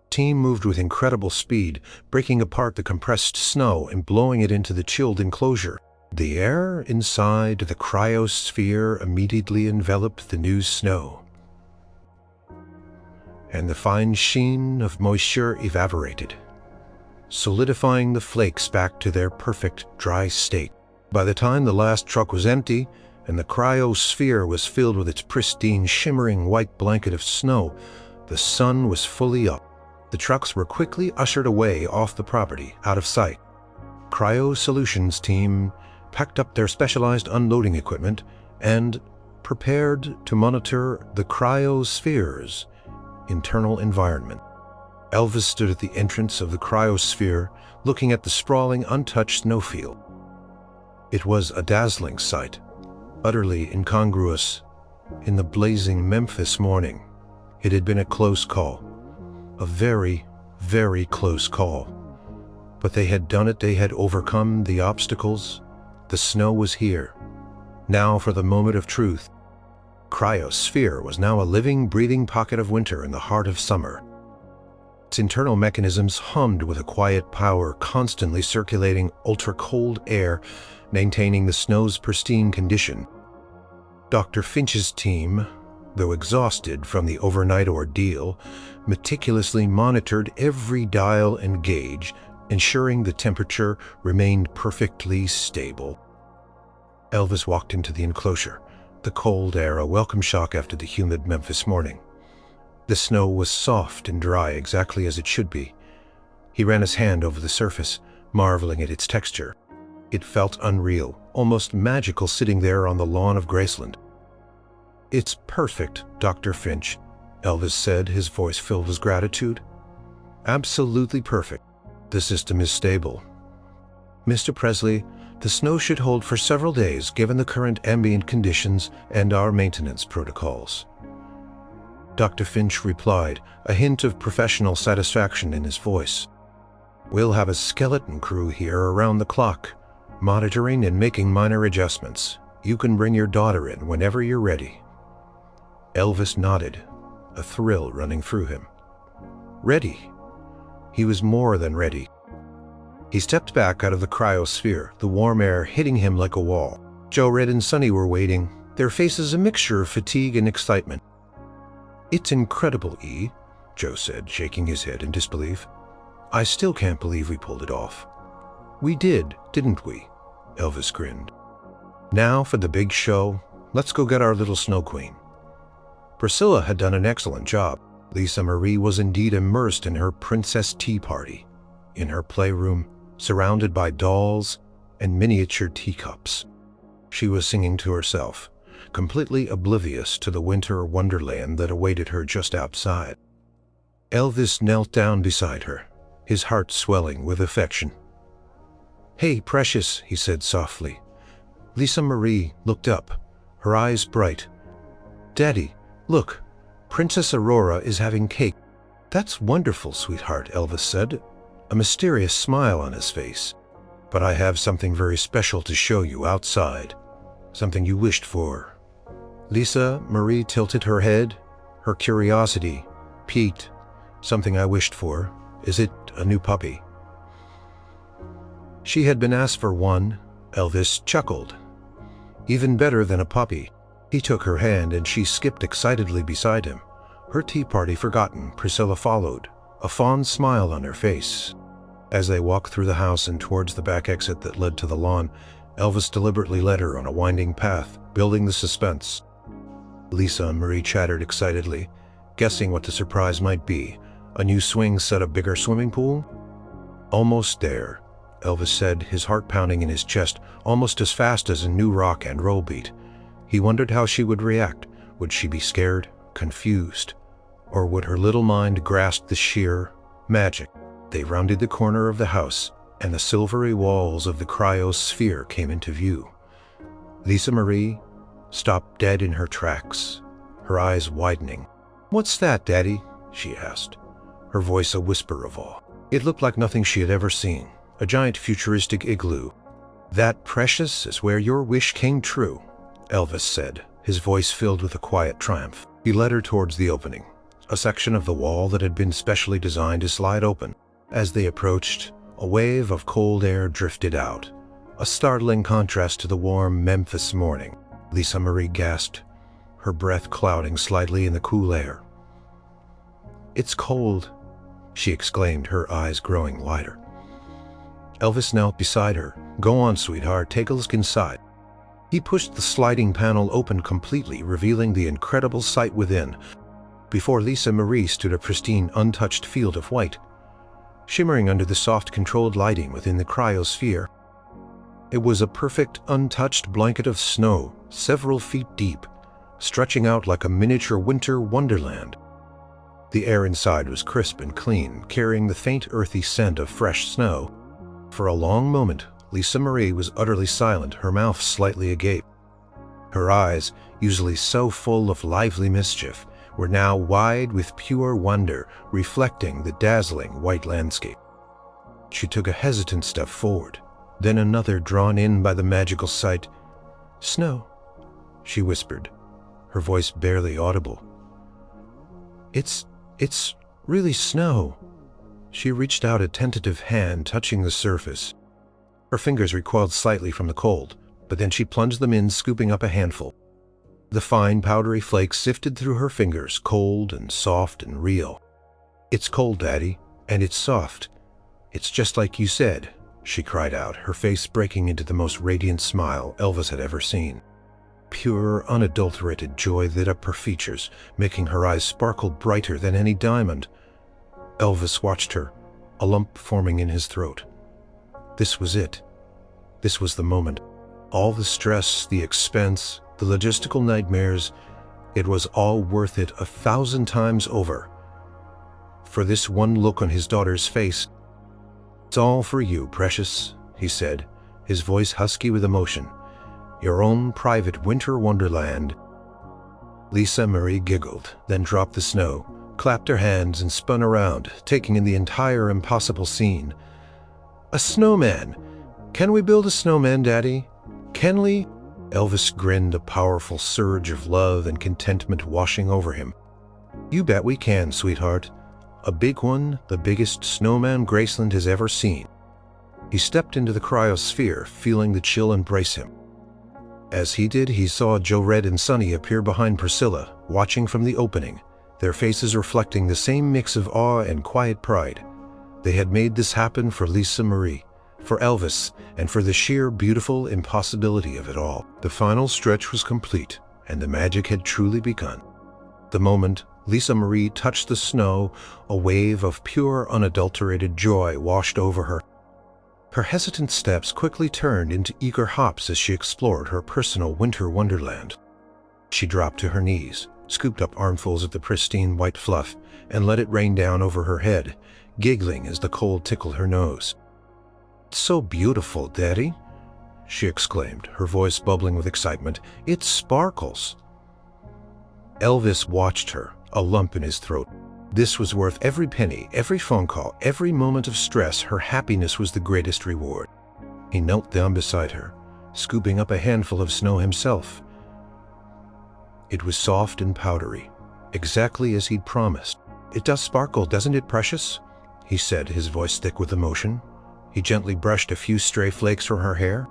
The team moved with incredible speed, breaking apart the compressed snow and blowing it into the chilled enclosure. The air inside the cryosphere immediately enveloped the new snow. and the fine sheen of moisture evaporated, solidifying the flakes back to their perfect dry state. By the time the last truck was empty and the cryosphere was filled with its pristine, shimmering white blanket of snow, the sun was fully up. The trucks were quickly ushered away off the property, out of sight. Cryo Solutions team packed up their specialized unloading equipment and prepared to monitor the cryosphere's internal environment. Elvis stood at the entrance of the cryosphere, looking at the sprawling, untouched snowfield. It was a dazzling sight, utterly incongruous in the blazing Memphis morning. It had been a close call, a very, very close call. But they had done it. They had overcome the obstacles. The snow was here. Now for the moment of truth. Cryosphere was now a living, breathing pocket of winter in the heart of summer. Its internal mechanisms hummed with a quiet power, constantly circulating ultra-cold air, maintaining the snow's pristine condition. Dr. Finch's team, though exhausted from the overnight ordeal, meticulously monitored every dial and gauge, ensuring the temperature remained perfectly stable. Elvis walked into the enclosure, the cold air a welcome shock after the humid Memphis morning. The snow was soft and dry, exactly as it should be. He ran his hand over the surface, marveling at its texture. It felt unreal, almost magical, sitting there on the lawn of Graceland. "It's perfect, Dr. Finch," Elvis said, his voice filled with gratitude. "Absolutely perfect. The system is stable. Mr. Presley, the snow should hold for several days given the current ambient conditions and our maintenance protocols." Dr. Finch replied, a hint of professional satisfaction in his voice. "We'll have a skeleton crew here around the clock, monitoring and making minor adjustments. You can bring your daughter in whenever you're ready." Elvis nodded, a thrill running through him. Ready? He was more than ready. He stepped back out of the cryosphere, the warm air hitting him like a wall. Joe, Red, and Sonny were waiting, their faces a mixture of fatigue and excitement. "It's incredible, E," Joe said, shaking his head in disbelief. "I still can't believe we pulled it off." "We did, didn't we?" Elvis grinned. "Now for the big show. Let's go get our little snow queen." Priscilla had done an excellent job. Lisa Marie was indeed immersed in her princess tea party, in her playroom, surrounded by dolls and miniature teacups. She was singing to herself, completely oblivious to the winter wonderland that awaited her just outside. Elvis knelt down beside her, his heart swelling with affection. "Hey, precious," he said softly. Lisa Marie looked up, her eyes bright. "Daddy, look, Princess Aurora is having cake." "That's wonderful, sweetheart," Elvis said, a mysterious smile on his face. "But I have something very special to show you outside, something you wished for." Lisa Marie tilted her head, her curiosity piqued. "Something I wished for? Is it a new puppy?" She had been asked for one. Elvis chuckled. "Even better than a puppy." He took her hand and she skipped excitedly beside him. Her tea party forgotten, Priscilla followed, a fond smile on her face. As they walked through the house and towards the back exit that led to the lawn, Elvis deliberately led her on a winding path, building the suspense. Lisa and Marie chattered excitedly, guessing what the surprise might be. A new swing set, a bigger swimming pool? "Almost there," Elvis said, his heart pounding in his chest, almost as fast as a new rock and roll beat. He wondered how she would react. Would she be scared, confused, or would her little mind grasp the sheer magic? They rounded the corner of the house, and the silvery walls of the cryosphere came into view. Lisa Marie stopped dead in her tracks, her eyes widening. "What's that, Daddy?" she asked, her voice a whisper of awe. It looked like nothing she had ever seen, a giant futuristic igloo. "That, precious, is where your wish came true," Elvis said, his voice filled with a quiet triumph. He led her towards the opening, a section of the wall that had been specially designed to slide open. As they approached, a wave of cold air drifted out, a startling contrast to the warm Memphis morning. Lisa Marie gasped, her breath clouding slightly in the cool air. "It's cold," she exclaimed, her eyes growing wider. Elvis knelt beside her. "Go on, sweetheart, take a look inside." He pushed the sliding panel open completely, revealing the incredible sight within. Before Lisa Marie stood a pristine, untouched field of white, shimmering under the soft, controlled lighting within the cryosphere. It was a perfect, untouched blanket of snow, several feet deep, stretching out like a miniature winter wonderland. The air inside was crisp and clean, carrying the faint, earthy scent of fresh snow. For a long moment, Lisa Marie was utterly silent, her mouth slightly agape. Her eyes, usually so full of lively mischief, were now wide with pure wonder, reflecting the dazzling white landscape. She took a hesitant step forward, then another, drawn in by the magical sight. "Snow," she whispered, her voice barely audible. It's really snow." She reached out a tentative hand, touching the surface. Her fingers recoiled slightly from the cold, but then she plunged them in, scooping up a handful. The fine, powdery flakes sifted through her fingers, cold and soft and real. "It's cold, Daddy, and it's soft. It's just like you said," she cried out, her face breaking into the most radiant smile Elvis had ever seen. Pure, unadulterated joy lit up her features, making her eyes sparkle brighter than any diamond. Elvis watched her, a lump forming in his throat. This was it. This was the moment. All the stress, the expense, the logistical nightmares, it was all worth it 1,000 times over. For this one look on his daughter's face. "It's all for you, precious," he said, his voice husky with emotion. "Your own private winter wonderland." Lisa Marie giggled, then dropped the snow, clapped her hands, and spun around, taking in the entire impossible scene. "A snowman! Can we build a snowman, Daddy? Can we?" Elvis grinned, a powerful surge of love and contentment washing over him. "You bet we can, sweetheart. A big one, the biggest snowman Graceland has ever seen." He stepped into the cryosphere, feeling the chill embrace him. As he did, he saw Joe, Red, and Sunny appear behind Priscilla, watching from the opening, their faces reflecting the same mix of awe and quiet pride. They had made this happen for Lisa Marie, for Elvis, and for the sheer beautiful impossibility of it all. The final stretch was complete, and the magic had truly begun. The moment Lisa Marie touched the snow, a wave of pure, unadulterated joy washed over her. Her hesitant steps quickly turned into eager hops as she explored her personal winter wonderland. She dropped to her knees, scooped up armfuls of the pristine white fluff, and let it rain down over her head, giggling as the cold tickled her nose. "It's so beautiful, Daddy," she exclaimed, her voice bubbling with excitement. "It sparkles." Elvis watched her, a lump in his throat. This was worth every penny, every phone call, every moment of stress. Her happiness was the greatest reward. He knelt down beside her, scooping up a handful of snow himself. It was soft and powdery, exactly as he'd promised. "It does sparkle, doesn't it, precious?" he said, his voice thick with emotion. He gently brushed a few stray flakes from her hair.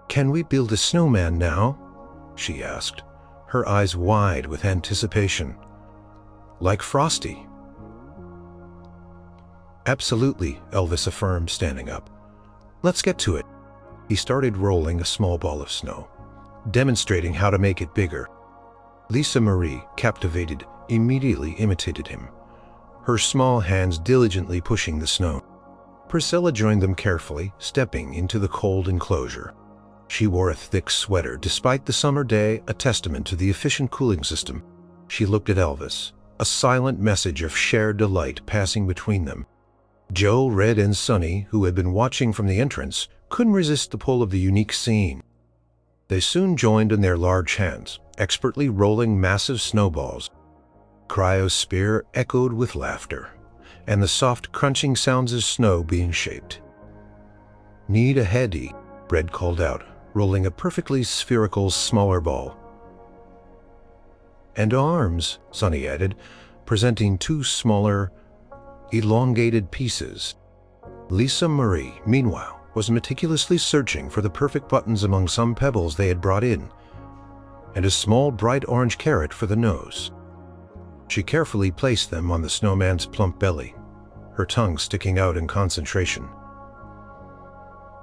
"Can we build a snowman now?" she asked, her eyes wide with anticipation. "Like Frosty?" "Absolutely," Elvis affirmed, standing up. "Let's get to it." He started rolling a small ball of snow, demonstrating how to make it bigger. Lisa Marie, captivated, immediately imitated him, her small hands diligently pushing the snow. Priscilla joined them carefully, stepping into the cold enclosure. She wore a thick sweater despite the summer day, a testament to the efficient cooling system. She looked at Elvis, a silent message of shared delight passing between them. Joe, Red, and Sunny, who had been watching from the entrance, couldn't resist the pull of the unique scene. They soon joined in their large hands, expertly rolling massive snowballs. Cryosphere echoed with laughter, and the soft crunching sounds of snow being shaped. "Need a heady," Red called out, rolling a perfectly spherical smaller ball. "And arms," Sunny added, presenting two smaller, elongated pieces. Lisa Marie, meanwhile, was meticulously searching for the perfect buttons among some pebbles they had brought in, and a small bright orange carrot for the nose. She carefully placed them on the snowman's plump belly, her tongue sticking out in concentration.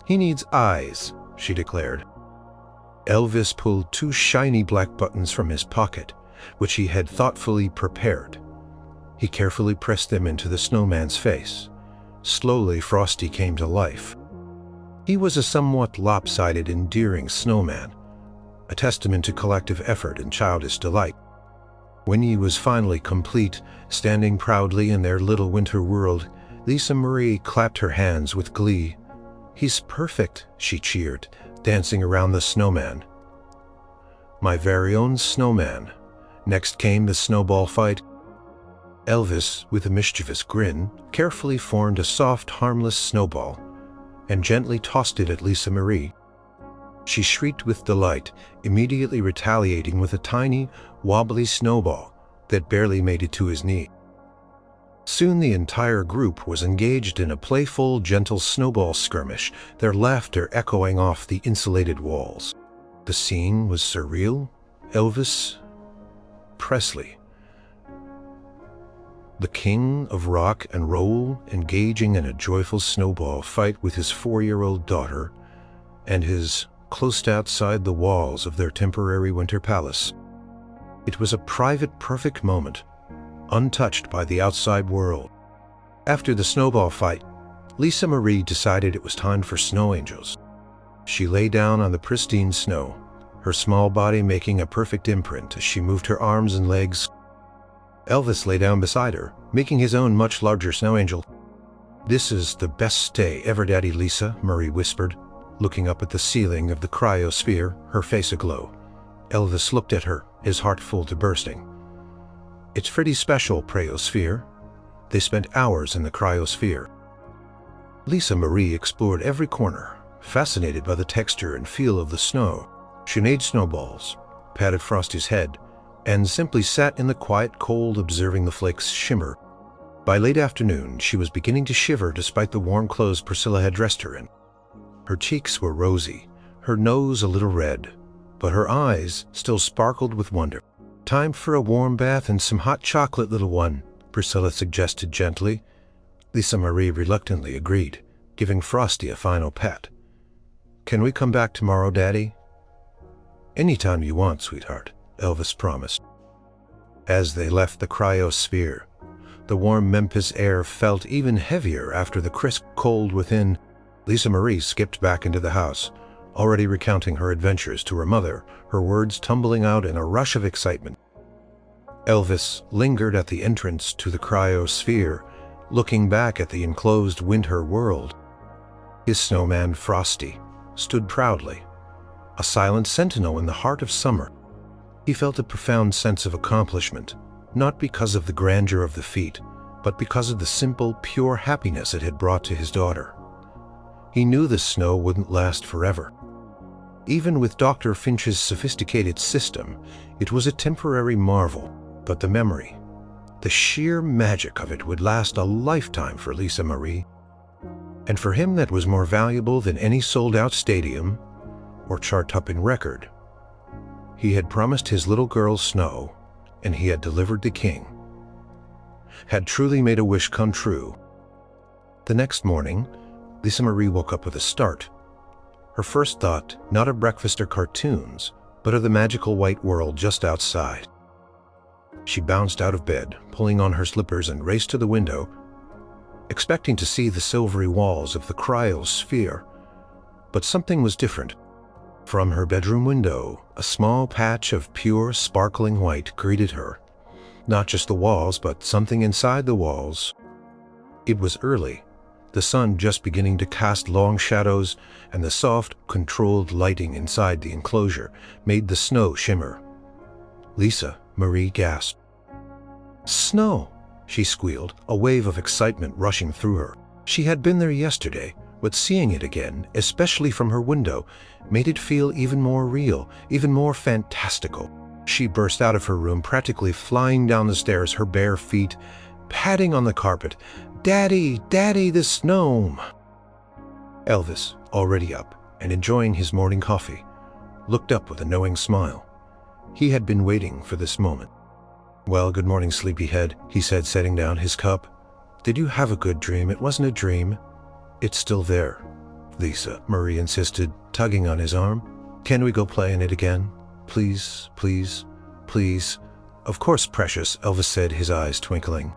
"He needs eyes," she declared. Elvis pulled 2 shiny black buttons from his pocket, which he had thoughtfully prepared. He carefully pressed them into the snowman's face. Slowly, Frosty came to life. He was a somewhat lopsided, endearing snowman, a testament to collective effort and childish delight. When he was finally complete, standing proudly in their little winter world, Lisa Marie clapped her hands with glee. "He's perfect," she cheered, dancing around the snowman. "My very own snowman." Next came the snowball fight. Elvis, with a mischievous grin, carefully formed a soft, harmless snowball and gently tossed it at Lisa Marie. She shrieked with delight, immediately retaliating with a tiny, wobbly snowball that barely made it to his knee. Soon the entire group was engaged in a playful, gentle snowball skirmish, their laughter echoing off the insulated walls. The scene was surreal. Elvis Presley, the king of rock and roll, engaging in a joyful snowball fight with his 4-year-old daughter and his close outside the walls of their temporary winter palace. It was a private, perfect moment, untouched by the outside world. After the snowball fight, Lisa Marie decided it was time for snow angels. She lay down on the pristine snow, her small body making a perfect imprint as she moved her arms and legs. Elvis lay down beside her, making his own much larger snow angel. "This is the best day ever, Daddy," Lisa Marie whispered, looking up at the ceiling of the cryosphere, her face aglow. Elvis looked at her, his heart full to bursting. "It's pretty special, cryosphere." They spent hours in the cryosphere. Lisa Marie explored every corner, fascinated by the texture and feel of the snow. She made snowballs, patted Frosty's head, and simply sat in the quiet cold observing the flakes shimmer. By late afternoon, she was beginning to shiver despite the warm clothes Priscilla had dressed her in. Her cheeks were rosy, her nose a little red, but her eyes still sparkled with wonder. "Time for a warm bath and some hot chocolate, little one," Priscilla suggested gently. Lisa Marie reluctantly agreed, giving Frosty a final pat. "Can we come back tomorrow, Daddy?" "Anytime you want, sweetheart," Elvis promised. As they left the cryosphere, the warm Memphis air felt even heavier after the crisp cold within. Lisa Marie skipped back into the house, already recounting her adventures to her mother, her words tumbling out in a rush of excitement. Elvis lingered at the entrance to the cryosphere, looking back at the enclosed winter world. His snowman, Frosty, stood proudly, a silent sentinel in the heart of summer. He felt a profound sense of accomplishment, not because of the grandeur of the feat, but because of the simple, pure happiness it had brought to his daughter. He knew the snow wouldn't last forever. Even with Dr. Finch's sophisticated system, it was a temporary marvel, but the memory, the sheer magic of it would last a lifetime for Lisa Marie. And for him that was more valuable than any sold-out stadium or chart-topping record. He had promised his little girl snow, and he had delivered the king. Had truly made a wish come true. The next morning, Lisa Marie woke up with a start. Her first thought, not of breakfast or cartoons, but of the magical white world just outside. She bounced out of bed, pulling on her slippers, and raced to the window, expecting to see the silvery walls of the cryosphere. But something was different. From her bedroom window, a small patch of pure, sparkling white greeted her. Not just the walls, but something inside the walls. It was early, the sun just beginning to cast long shadows, and the soft, controlled lighting inside the enclosure made the snow shimmer. Lisa Marie gasped. "Snow!" she squealed, a wave of excitement rushing through her. She had been there yesterday, but seeing it again, especially from her window, made it feel even more real, even more fantastical. She burst out of her room, practically flying down the stairs, her bare feet padding on the carpet. "Daddy, Daddy, the snow!" Elvis, already up and enjoying his morning coffee, looked up with a knowing smile. He had been waiting for this moment. "Well, good morning, sleepyhead," he said, setting down his cup. "Did you have a good dream? It wasn't a dream. It's still there," Lisa Marie insisted, tugging on his arm. "Can we go play in it again? Please, please, please." "Of course, precious," Elvis said, his eyes twinkling.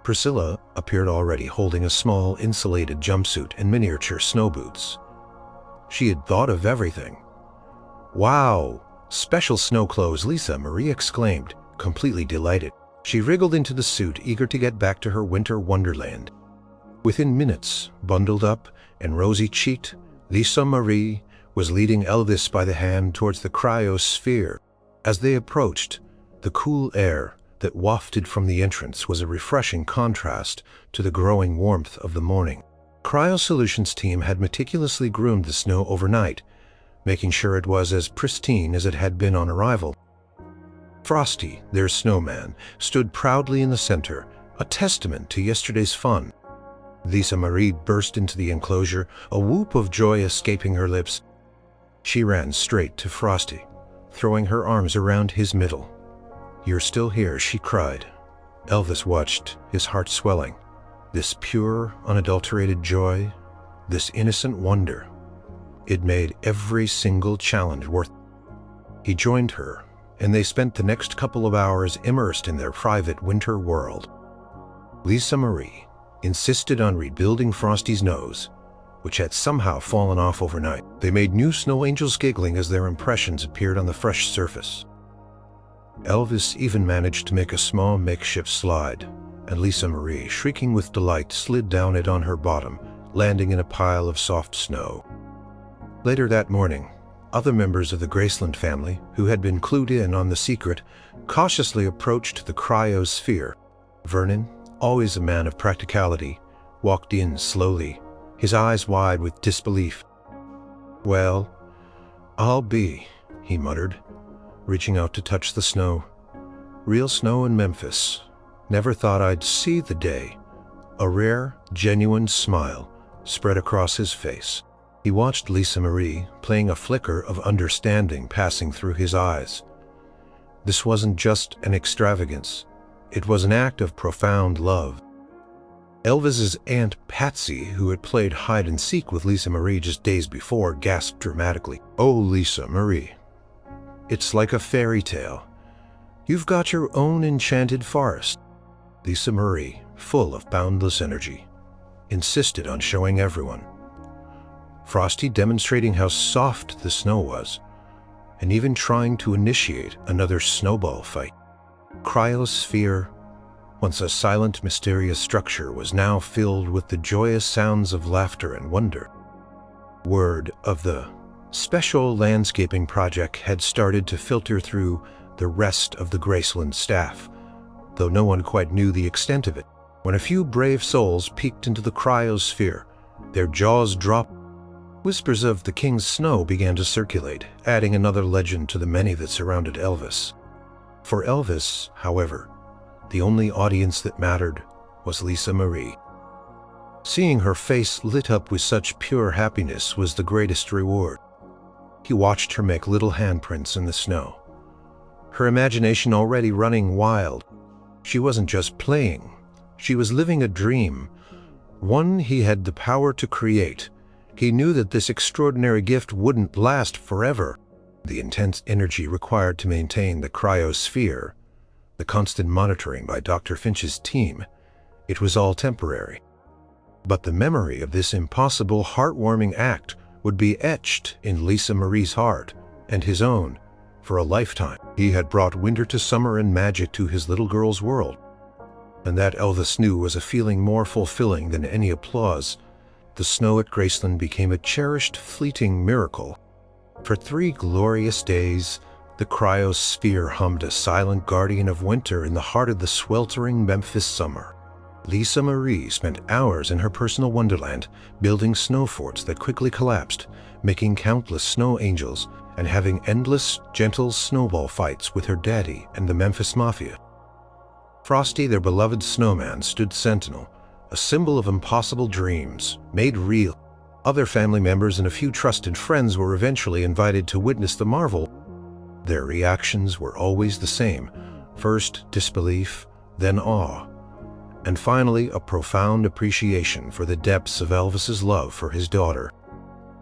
Priscilla appeared already, holding a small insulated jumpsuit and miniature snow boots. She had thought of everything. "Wow! Special snow clothes," Lisa Marie exclaimed, completely delighted. She wriggled into the suit, eager to get back to her winter wonderland. Within minutes, bundled up and rosy-cheeked, Lisa Marie was leading Elvis by the hand towards the cryosphere. As they approached, the cool air that wafted from the entrance was a refreshing contrast to the growing warmth of the morning. Cryo Solutions team had meticulously groomed the snow overnight, making sure it was as pristine as it had been on arrival. Frosty, their snowman, stood proudly in the center, a testament to yesterday's fun. Lisa Marie burst into the enclosure, a whoop of joy escaping her lips. She ran straight to Frosty, throwing her arms around his middle. "You're still here," she cried. Elvis watched, his heart swelling. This pure, unadulterated joy, this innocent wonder, it made every single challenge worth it. He joined her, and they spent the next couple of hours immersed in their private winter world. Lisa Marie insisted on rebuilding Frosty's nose, which had somehow fallen off overnight. They made new snow angels giggling as their impressions appeared on the fresh surface. Elvis even managed to make a small makeshift slide, and Lisa Marie, shrieking with delight, slid down it on her bottom, landing in a pile of soft snow. Later that morning, other members of the Graceland family, who had been clued in on the secret, cautiously approached the cryosphere. Vernon, always a man of practicality, walked in slowly, his eyes wide with disbelief. "Well, I'll be," he muttered, reaching out to touch the snow. "Real snow in Memphis. Never thought I'd see the day." A rare, genuine smile spread across his face. He watched Lisa Marie, playing a flicker of understanding passing through his eyes. This wasn't just an extravagance. It was an act of profound love. Elvis's Aunt Patsy, who had played hide-and-seek with Lisa Marie just days before, gasped dramatically. "Oh, Lisa Marie, it's like a fairy tale. You've got your own enchanted forest." Lisa Marie, full of boundless energy, insisted on showing everyone. Frosty demonstrating how soft the snow was, and even trying to initiate another snowball fight. Cryosphere, once a silent, mysterious structure, was now filled with the joyous sounds of laughter and wonder. Word of the special landscaping project had started to filter through the rest of the Graceland staff, though no one quite knew the extent of it. When a few brave souls peeked into the cryosphere, their jaws dropped. Whispers of the King's Snow began to circulate, adding another legend to the many that surrounded Elvis. For Elvis, however, the only audience that mattered was Lisa Marie. Seeing her face lit up with such pure happiness was the greatest reward. He watched her make little handprints in the snow, her imagination already running wild. She wasn't just playing, she was living a dream, one he had the power to create. He knew that this extraordinary gift wouldn't last forever. The intense energy required to maintain the cryosphere, the constant monitoring by Dr. Finch's team, it was all temporary. But the memory of this impossible, heartwarming act would be etched in Lisa Marie's heart and his own for a lifetime. He had brought winter to summer and magic to his little girl's world, and that Elvis knew was a feeling more fulfilling than any applause. The snow at Graceland became a cherished, fleeting miracle. For 3 glorious days, the cryosphere hummed a silent guardian of winter in the heart of the sweltering Memphis summer. Lisa Marie spent hours in her personal wonderland, building snow forts that quickly collapsed, making countless snow angels, and having endless, gentle snowball fights with her daddy and the Memphis Mafia. Frosty, their beloved snowman, stood sentinel, a symbol of impossible dreams made real. Other family members and a few trusted friends were eventually invited to witness the marvel. Their reactions were always the same, First disbelief, then awe, and finally a profound appreciation for the depths of Elvis's love for his daughter.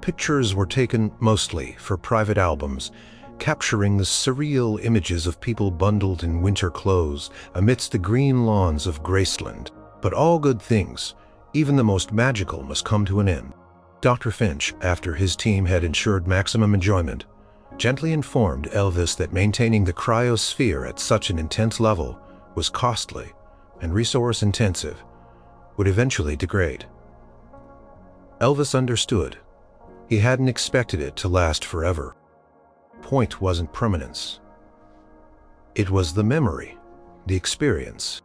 Pictures were taken mostly for private albums, capturing the surreal images of people bundled in winter clothes amidst the green lawns of Graceland. But all good things, even the most magical, must come to an end. Dr. Finch, after his team had ensured maximum enjoyment, gently informed Elvis that maintaining the cryosphere at such an intense level was costly and resource-intensive, would eventually degrade. Elvis understood. He hadn't expected it to last forever. Point wasn't permanence. It was the memory, the experience.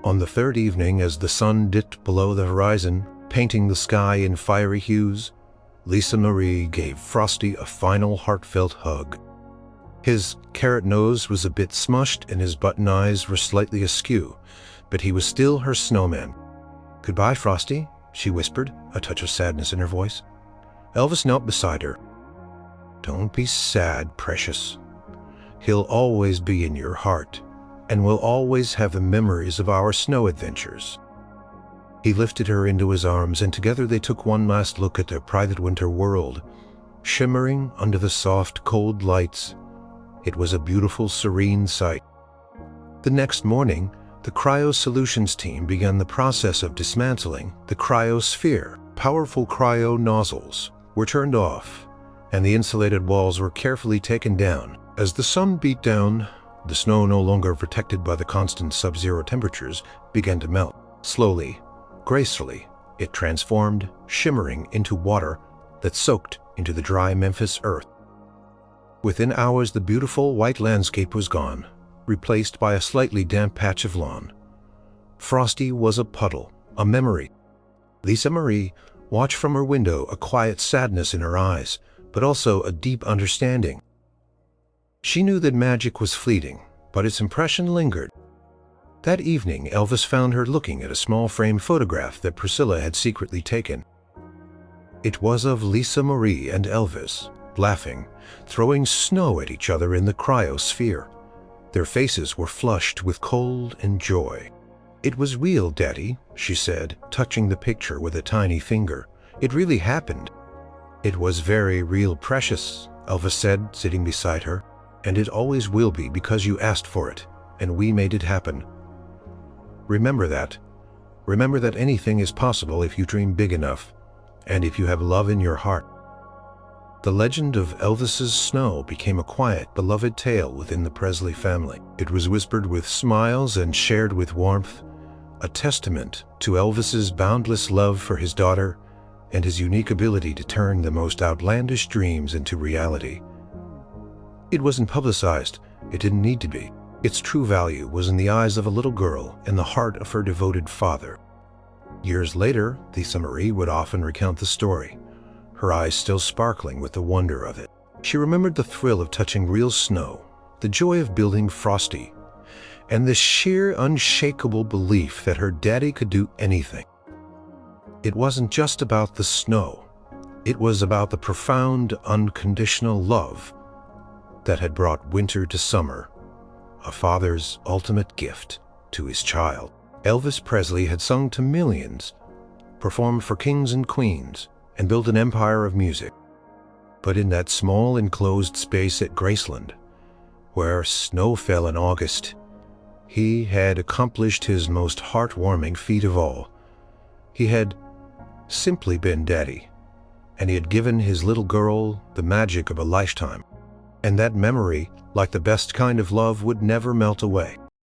On the third evening, as the sun dipped below the horizon, painting the sky in fiery hues, Lisa Marie gave Frosty a final heartfelt hug. His carrot nose was a bit smushed and his button eyes were slightly askew, but he was still her snowman. "Goodbye, Frosty," she whispered, a touch of sadness in her voice. Elvis knelt beside her. "Don't be sad, precious. He'll always be in your heart, and we'll always have the memories of our snow adventures." He lifted her into his arms, and together they took one last look at their private winter world, shimmering under the soft, cold lights. It was a beautiful, serene sight. The next morning, the Cryo Solutions team began the process of dismantling the cryosphere. Powerful cryo nozzles were turned off, and the insulated walls were carefully taken down. As the sun beat down, the snow, no longer protected by the constant sub-zero temperatures, began to melt. Slowly, gracefully, it transformed, shimmering into water that soaked into the dry Memphis earth. Within hours, the beautiful white landscape was gone, replaced by a slightly damp patch of lawn. Frosty was a puddle, a memory. Lisa Marie watched from her window, a quiet sadness in her eyes, but also a deep understanding. She knew that magic was fleeting, but its impression lingered. That evening, Elvis found her looking at a small frame photograph that Priscilla had secretly taken. It was of Lisa Marie and Elvis, laughing, throwing snow at each other in the cryosphere. Their faces were flushed with cold and joy. "It was real, Daddy," she said, touching the picture with a tiny finger. "It really happened." "It was very real, precious," Elvis said, sitting beside her. "And it always will be, because you asked for it, and we made it happen. Remember that. Remember that anything is possible if you dream big enough, and if you have love in your heart." The legend of Elvis's snow became a quiet, beloved tale within the Presley family. It was whispered with smiles and shared with warmth, a testament to Elvis's boundless love for his daughter and his unique ability to turn the most outlandish dreams into reality. It wasn't publicized. It didn't need to be. Its true value was in the eyes of a little girl and the heart of her devoted father. Years later, Lisa Marie would often recount the story, her eyes still sparkling with the wonder of it. She remembered the thrill of touching real snow, the joy of building Frosty, and the sheer, unshakable belief that her daddy could do anything. It wasn't just about the snow. It was about the profound, unconditional love that had brought winter to summer, a father's ultimate gift to his child. Elvis Presley had sung to millions, performed for kings and queens, and built an empire of music. But in that small enclosed space at Graceland, where snow fell in August, he had accomplished his most heartwarming feat of all. He had simply been Daddy, and he had given his little girl the magic of a lifetime. And that memory, like the best kind of love, would never melt away.